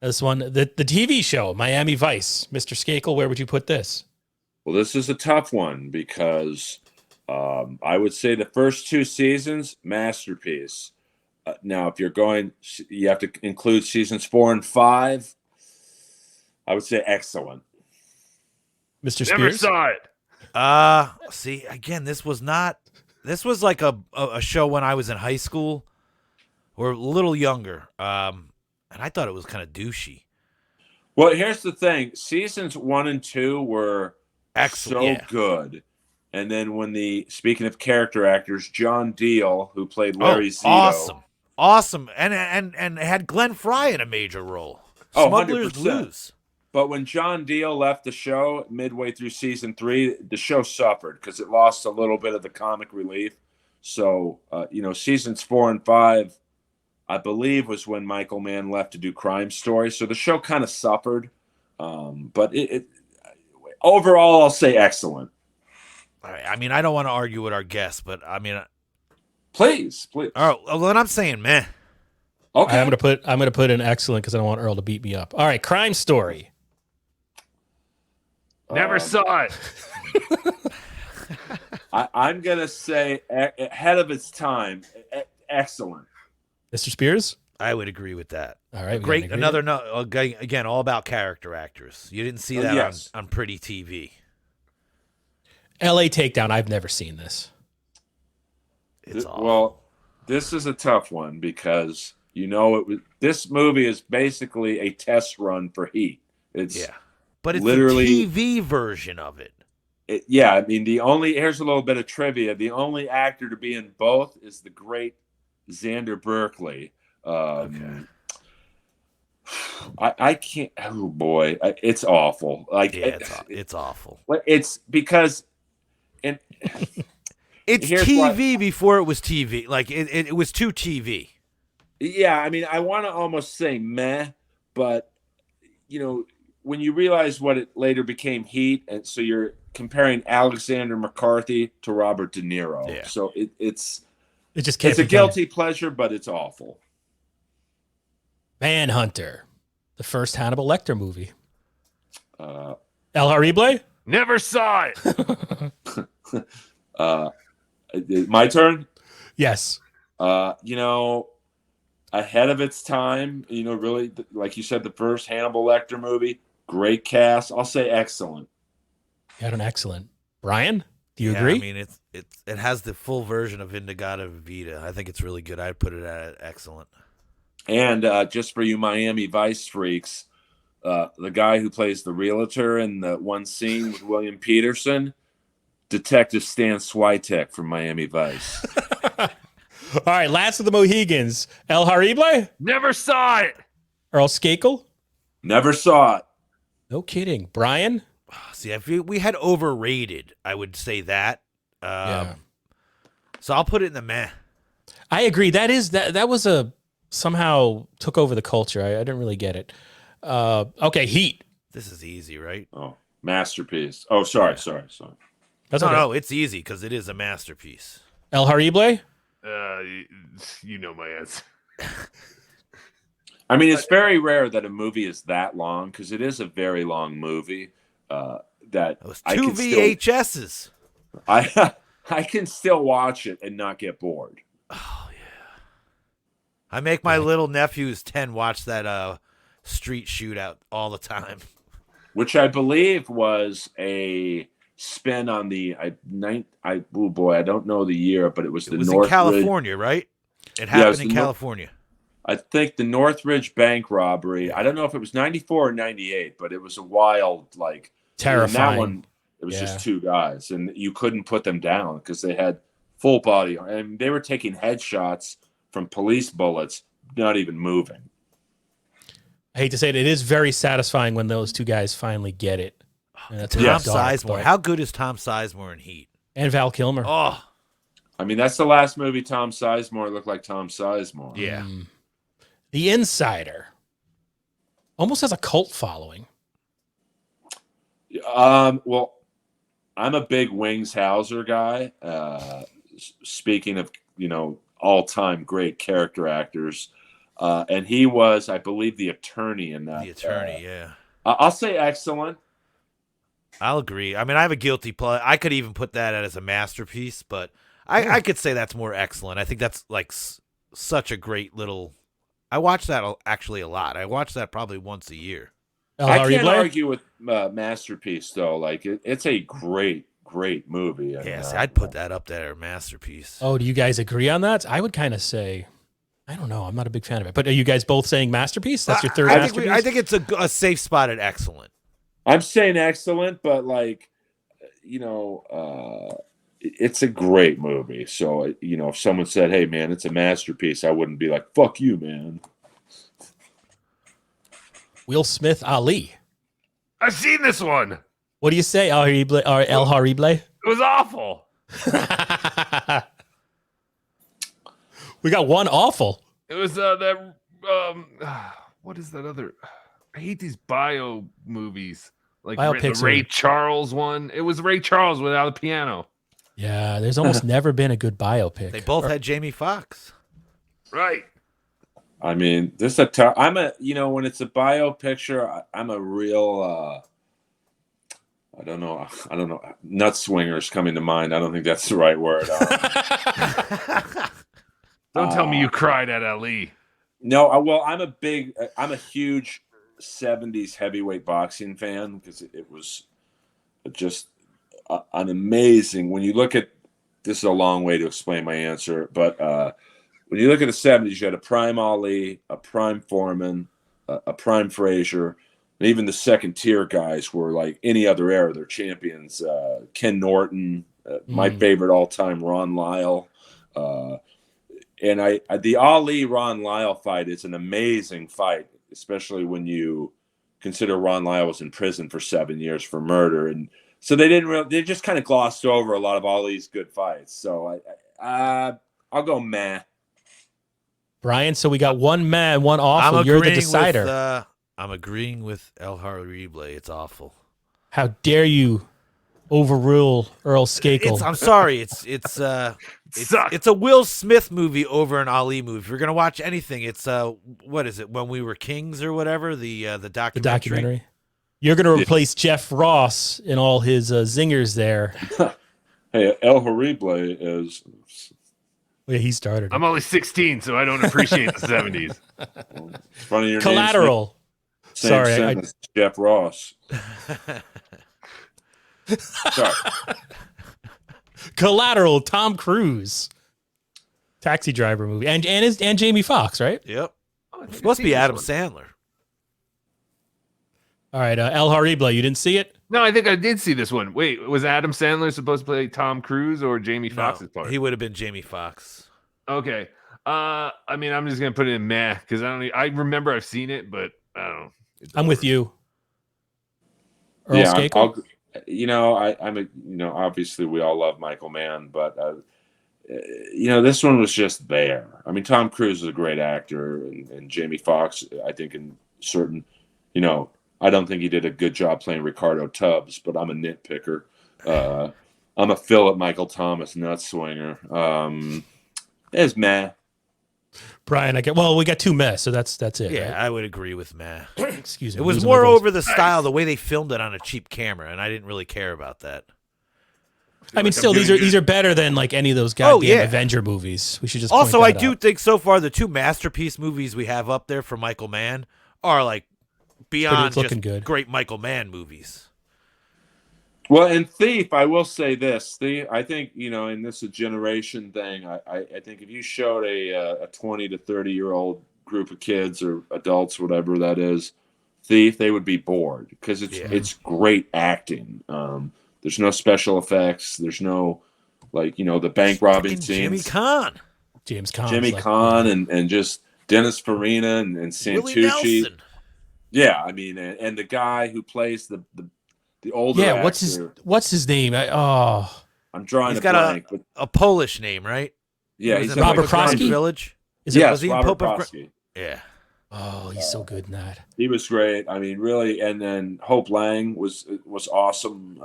This one, the TV show, Miami Vice. Mr. Skakel, where would you put this? Well, this is a tough one because I would say the first 2 seasons, masterpiece. Now, if you're going, you have to include seasons 4 and 5. I would say excellent. Mr. Spears? Never saw it. See, again, this was like a show when I was in high school or a little younger. And I thought it was kind of douchey. Well, here's the thing. Seasons 1 and 2 were excellent, so good. And then speaking of character actors, John Deal, who played Larry Zito. Awesome. And had Glenn Fry in a major role. Smugglers 100%. Blues. But when John Deal left the show midway through season 3, the show suffered because it lost a little bit of the comic relief. So, seasons 4 and 5, I believe, was when Michael Mann left to do Crime Story. So the show kind of suffered. But overall, I'll say excellent. All right. I mean, I don't want to argue with our guests, but I mean, please. All right. Well, then I'm saying meh. Okay. I'm gonna put in excellent because I don't want Earl to beat me up. All right, Crime Story. Never saw it. I'm gonna say ahead of its time. Excellent. Mr. Spears? I would agree with that. All right. Great. Again, all about character actors. You didn't see that on Pretty TV. LA Takedown. I've never seen this. It's awful. Well, this is a tough one because this movie is basically a test run for Heat. But it's literally the TV version of it. I mean, here's a little bit of trivia. The only actor to be in both is the great Xander Berkeley. Okay. I can't. Oh boy, it's awful. It's awful. It's because, and it's TV before it was TV. Like it was too TV. Yeah, I mean, I want to almost say meh, but when you realize what it later became Heat, and so you're comparing Alexander McCarthy to Robert De Niro. Yeah. So it's just can't it's a be done. guilty pleasure, but it's awful. Manhunter, the first Hannibal Lecter movie. Uh, El Horrible? Never saw it. My turn. Yes. Ahead of its time. Really, like you said, the first Hannibal Lecter movie, great cast. I'll say excellent. Got an excellent. Brian, do you Yeah, agree? I mean, it has the full version of Indagata Vita. I think it's really good. I'd put it at excellent. And just for you Miami Vice freaks, the guy who plays the realtor in the one scene with William Peterson, Detective Stan Switek from Miami Vice. All right, last of the Mohegans. El Horrible? Never saw it. Earl Skakel? Never saw it. No kidding. Brian? See, if we had overrated, I would say that. Yeah. So I'll put it in the meh. I agree. That was somehow took over the culture. I didn't really get it. Okay, Heat. This is easy, right? Oh, masterpiece. Oh, sorry. That's no, okay. no, it's easy because it is a masterpiece. El Horrible? You know my answer. I mean, it's very rare that a movie is that long because it is a very long movie. That It was I two can still, VHSs. I can still watch it and not get bored. Oh yeah. I make my little nephews 10 watch that street shootout all the time. Which I believe was a spin on the I don't know the year, but it was It the was in Northridge. California, right? It happened in California. I think the Northridge bank robbery. I don't know if it was 94 or 98, but it was a wild, Terrifying. That one, it was just two guys, and you couldn't put them down because they had full body, and they were taking headshots from police bullets, not even moving. I hate to say it is very satisfying when those two guys finally get it. And that's Tom dark, Sizemore. but- How good is Tom Sizemore in Heat? And Val Kilmer. Oh, I mean, that's the last movie Tom Sizemore looked like Tom Sizemore. yeah. The Insider. Almost has a cult following. Well, I'm a big Wings Hauser guy. Speaking of, all-time great character actors. And he was, I believe, the attorney in that. The attorney, yeah. I'll say excellent. I'll agree. I mean, I have a guilty pleasure. I could even put that as a masterpiece, but I could say that's more excellent. I think that's such a great little. I watch that actually a lot. I watch that probably once a year. I can't argue with masterpiece though. It's a great movie. And, Yes, I'd put that up there, masterpiece. Oh, do you guys agree on that? I would kind of say, I don't know. I'm not a big fan of it. But are you guys both saying masterpiece? That's your third masterpiece? I think it's a safe spot at excellent. I'm saying excellent, but it's a great movie. So, if someone said, hey, man, it's a masterpiece, I wouldn't be like, fuck you, man. Will Smith, Ali. I've seen this one. What do you say, El Horrible? It was awful. We got one awful. It was what is that other? I hate these bio movies. Like the Biopics Ray Charles one. It was Ray Charles without a piano. Yeah, there's almost never been a good biopic. They both had Jamie Foxx. Right. I mean, when it's a bio picture, I'm a real, I don't know, nut swingers coming to mind. I don't think that's the right word. Don't tell me you cried at Ali. No, well, I'm a huge 70s heavyweight boxing fan because it was just an amazing, when you look at, this is a long way to explain my answer, but when you look at the 70s, you had a prime Ali, a prime Foreman, a prime Frazier, and even the second tier guys were like any other era, they're champions. Ken Norton, my favorite all-time, Ron Lyle. And the Ali Ron Lyle fight is an amazing fight, especially when you consider Ron Lyle was in prison for 7 years for murder, and so they just kind of glossed over a lot of Ali's good fights. So I'll go meh. Brian, so we got one man, one awful. You're the decider. I'm agreeing with El Horrible. It's awful. How dare you overrule Earl Skakel? I'm sorry. It's a Will Smith movie over an Ali movie. If you're gonna watch anything, it's what is it? When We Were Kings or whatever, the documentary. The documentary. You're gonna replace Jeff Ross in all his zingers there. Hey, El Horrible is. Yeah, he started. I'm only 16, so I don't appreciate the 70s. It's funny your Collateral. Same Sorry, sentence, Jeff Ross. Sorry. Collateral. Tom Cruise. Taxi Driver movie, and Jamie Foxx, right? Yep. It's supposed to be Adam Sandler. All right, El Horrible. You didn't see it? No, I think I did see this one. Wait, was Adam Sandler supposed to play Tom Cruise or Jamie Foxx's part? He would have been Jamie Foxx. Okay. I mean, I'm just gonna put it in meh because I remember I've seen it, but I don't know. I'm with you. Earl Yeah, Skakel? I'm obviously we all love Michael Mann, but this one was just there. I mean, Tom Cruise is a great actor, and Jamie Foxx, I think in certain, I don't think he did a good job playing Ricardo Tubbs, but I'm a nitpicker. I'm a Philip Michael Thomas nut swinger. It's meh. Brian, we got two meh, so that's it. Yeah, right? I would agree with meh. Excuse me. It was more over the style, the way they filmed it on a cheap camera, and I didn't really care about that. I mean, still, these are better than like any of those goddamn Avenger movies. We should just also. Point I that do out. think so far the two masterpiece movies we have up there for Michael Mann are like beyond looking just good. Great Michael Mann movies. Well, in Thief, I will say this. I think, and this is a generation thing. I think if you showed a 20 to 30-year-old group of kids or adults, whatever that is, Thief, they would be bored because it's great acting. There's no special effects. There's no, the bank robbing scenes. James Caan. And just Dennis Farina and Santucci. Yeah, I mean, and the guy who plays the older actor. What's his name? I'm drawing He's a got blank. a Polish name, right? Yeah, he's Robert Prosky? Village. Was he Robert Prosky. Yeah. Oh, he's so good in that. He was great. I mean, really. And then Hope Lang was awesome.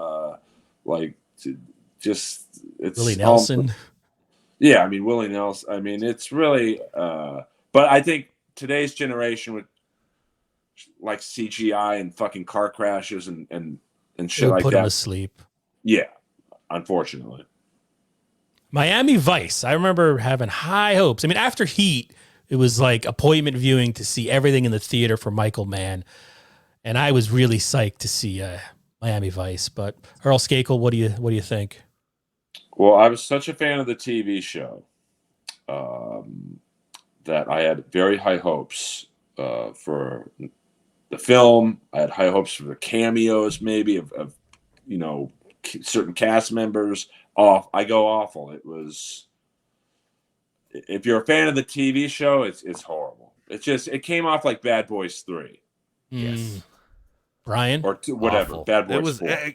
It's Willie Nelson. Yeah, I mean Willie Nelson. I mean, it's really. But I think today's generation would like CGI and fucking car crashes and shit like that. Put him to sleep. Yeah, unfortunately. Miami Vice. I remember having high hopes. I mean, after Heat, it was like appointment viewing to see everything in the theater for Michael Mann, and I was really psyched to see Miami Vice. But Earl Skakel, what do you think? Well, I was such a fan of the TV show that I had very high hopes for the film. I had high hopes for the cameos, maybe of certain cast members. I go awful. It was. If you're a fan of the TV show, it's horrible. It came off like Bad Boys 3. Yes. Brian? Or whatever. Awful. Bad Boys It was 4.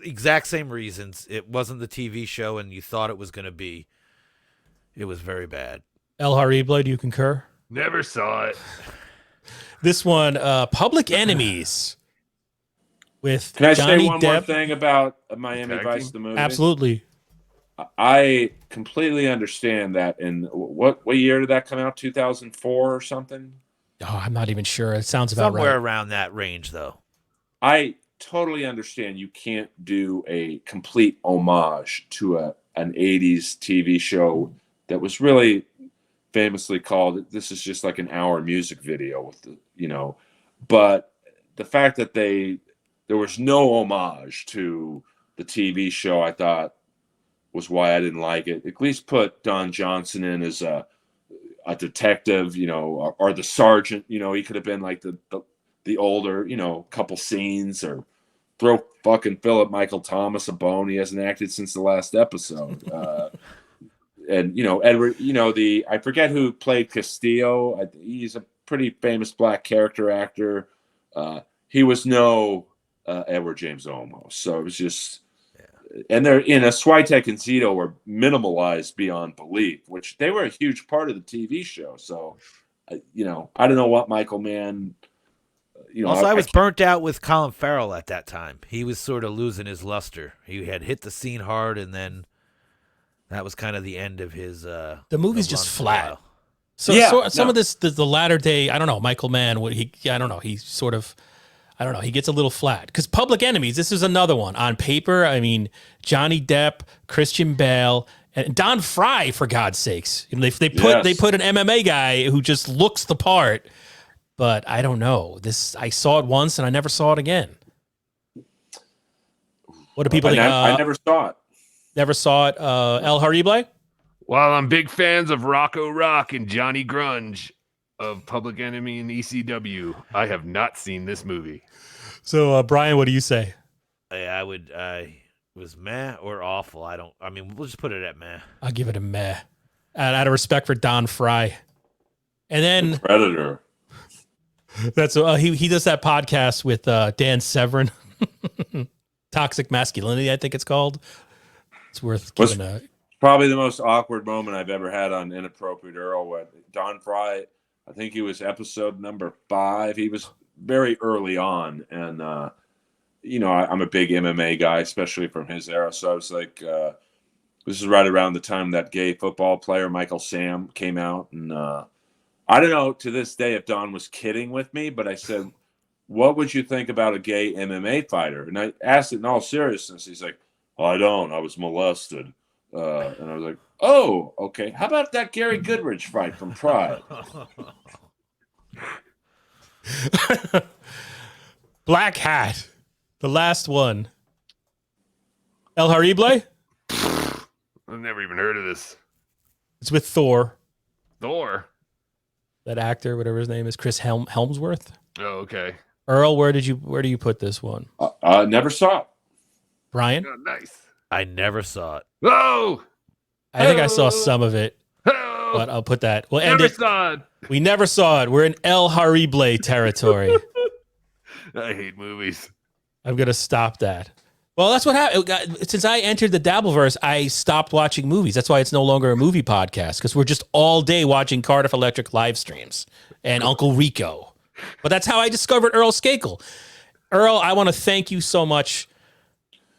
exact same reasons. It wasn't the TV show and you thought it was going to be. It was very bad. El Horrible, do you concur? Never saw it. This one, Public Enemies. With Can I Johnny say one Depp. more thing about Miami Vice, the movie? Absolutely. I completely understand that. In what year did that come out? 2004 or something? Oh, I'm not even sure. It sounds about right. Somewhere around that range, though. I totally understand you can't do a complete homage to an 80s TV show that was really famously called, this is just like an hour music video with but the fact that there was no homage to the TV show, I thought was why I didn't like it. At least put Don Johnson in as a detective, or the sergeant, he could have been like the older, couple scenes, or throw fucking Philip Michael Thomas a bone. He hasn't acted since the last episode. And Edward, I forget who played Castillo. He's a pretty famous black character actor. He was no Edward James Olmos, so it was just and they're in a Swiatek and Zito were minimalized beyond belief, which they were a huge part of the TV show. So, you know, I don't know what Michael Mann. You know, Also, I was burnt out with Colin Farrell at that time. He was sort of losing his luster. He had hit the scene hard, and then that was kind of the end of his. The movie's just flat. So, Yeah, some of this, the latter day, I don't know, Michael Mann, I don't know, he sort of, I don't know, he gets a little flat. Because Public Enemies, this is another one. On paper, I mean, Johnny Depp, Christian Bale, and Don Fry, for God's sakes. They put an MMA guy who just looks the part, but I don't know. I saw it once and I never saw it again. What do people think? I never saw it. Never saw it. El Harible? While I'm big fans of Rocco Rock and Johnny Grunge of Public Enemy and ECW, I have not seen this movie. So, Brian, what do you say? I would. It was meh or awful. I mean, we'll just put it at meh. I'll give it a meh. Out of respect for Don Fry. And then The Predator. that's he does that podcast with Dan Severin. Toxic Masculinity, I think it's called. It's worth giving a. Probably the most awkward moment I've ever had on Inappropriate Earl. With Don Fry, I think he was episode number 5. He was very early on, and you know, I'm a big MMA guy, especially from his era. So I was like, this is right around the time that gay football player Michael Sam came out, and I don't know to this day if Don was kidding with me, but I said, "What would you think about a gay MMA fighter?" And I asked it in all seriousness. He's like, "I don't. I was molested." And I was like, "Oh, okay. How about that Gary Goodrich fight from Pride?" Black Hat, the last one. El Harible? I've never even heard of this. It's with Thor. Thor? That actor, whatever his name is, Chris Helmsworth. Oh, okay. Earl, where do you put this one? Never saw it. Brian? Oh, nice. I never saw it. Oh! I think I saw some of it, Oh! but I'll put that. We'll end Never it. saw it. We never saw it. We're in El Harible territory. I hate movies. I'm going to stop that. Well, that's what happened. Since I entered the Dabbleverse, I stopped watching movies. That's why it's no longer a movie podcast, because we're just all day watching Cardiff Electric live streams and Uncle Rico. But that's how I discovered Earl Skakel. Earl, I want to thank you so much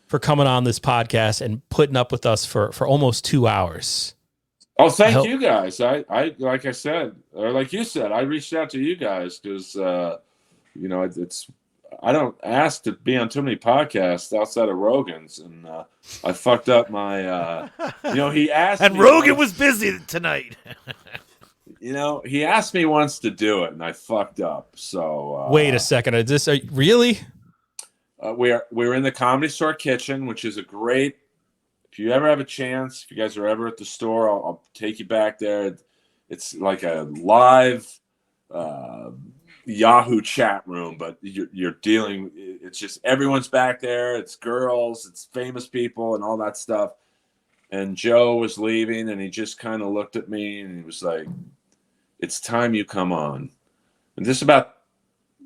for coming on this podcast and putting up with us for almost 2 hours. Oh, thank you guys. I like I said, or like you said, I reached out to you guys because you know, it's I don't ask to be on too many podcasts outside of Rogan's, and I fucked up my you know, he asked And me Rogan once, was busy tonight. you know, he asked me once to do it and I fucked up. So Wait a second. Is this really? We're in the Comedy Store kitchen, which is a great. If you ever have a chance, if you guys are ever at the store, I'll take you back there. It's like a live Yahoo chat room, but you're dealing. It's just everyone's back there. It's girls, it's famous people, and all that stuff. And Joe was leaving, and he just kind of looked at me, and he was like, "It's time you come on." And this is about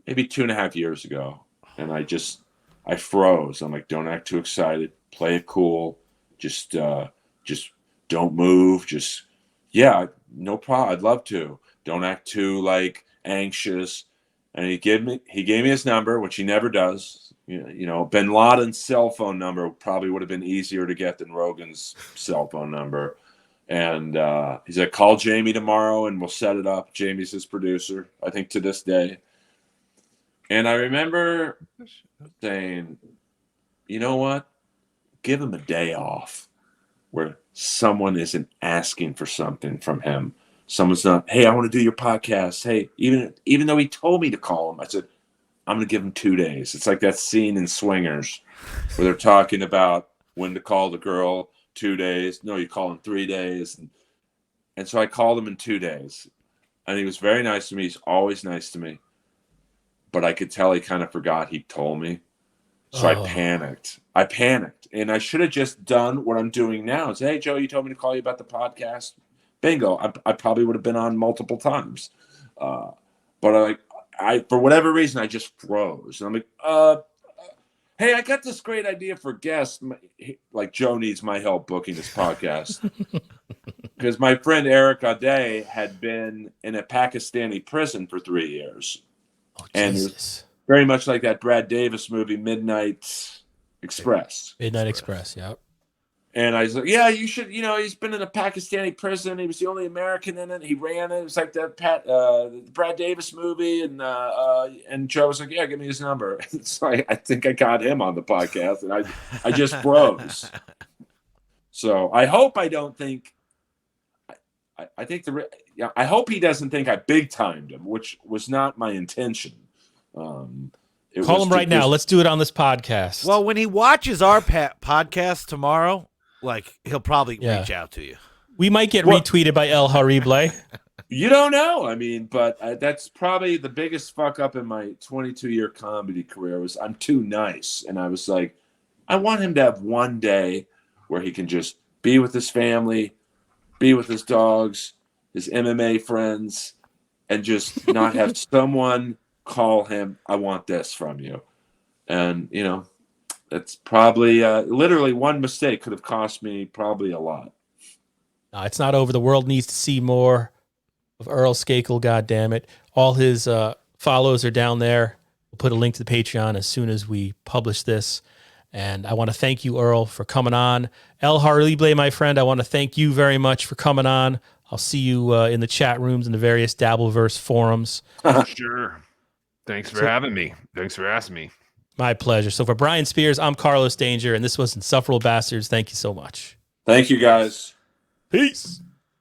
maybe 2.5 years ago, and I froze. I'm like, "Don't act too excited. Play it cool. Just don't move. Just, yeah, no problem. I'd love to. Don't act too like anxious." And he gave me his number, which he never does. You know, Bin Laden's cell phone number probably would have been easier to get than Rogan's cell phone number. And he's like, "Call Jamie tomorrow and we'll set it up." Jamie's his producer, I think, to this day. And I remember saying, "You know what? Give him a day off where someone isn't asking for something from him. Someone's not, 'Hey, I want to do your podcast.' Hey," even though he told me to call him, I said, "I'm going to give him 2 days." It's like that scene in Swingers where they're talking about when to call the girl. 2 days. No, you call him 3 days. And so I called him in 2 days. And he was very nice to me. He's always nice to me. But I could tell he kind of forgot he told me. So I panicked. And I should have just done what I'm doing now. Say, "Hey, Joe, you told me to call you about the podcast." Bingo. I probably would have been on multiple times. But I for whatever reason, I just froze. And I'm like, Hey, I got this great idea for guests. Like Joe needs my help booking this podcast. Because my friend Eric Ade had been in a Pakistani prison for 3 years. Oh, and it was very much like that Brad Davis movie, Midnight Express. Midnight Express, yep. And I was like, yeah, you should, he's been in a Pakistani prison. He was the only American in it. He ran it. It was like that Brad Davis movie. And Joe was like, yeah, give me his number. So I think I got him on the podcast, and I just froze. So I hope I don't think, I hope he doesn't think I big timed him, which was not my intention. Call him right now. Let's do it on this podcast. Well, when he watches our podcast tomorrow, like he'll probably reach out to you. We might get retweeted by El Horrible. You don't know. I mean, but that's probably the biggest fuck up in my 22-year comedy career was I'm too nice. And I was like, I want him to have one day where he can just be with his family, be with his dogs, his MMA friends, and just not have someone call him, I want this from you. And, that's probably literally one mistake could have cost me probably a lot. No, it's not over. The world needs to see more of Earl Skakel, goddammit. All his follows are down there. We'll put a link to the Patreon as soon as we publish this. And I want to thank you, Earl, for coming on. El Horrible, my friend, I want to thank you very much for coming on. I'll see you in the chat rooms and the various Dabbleverse forums. Sure. Thanks for having me. Thanks for asking me. My pleasure. So for Brian Spears, I'm Carlos Danger, and this was Insufferable Bastards. Thank you so much. Thank you, guys. Peace.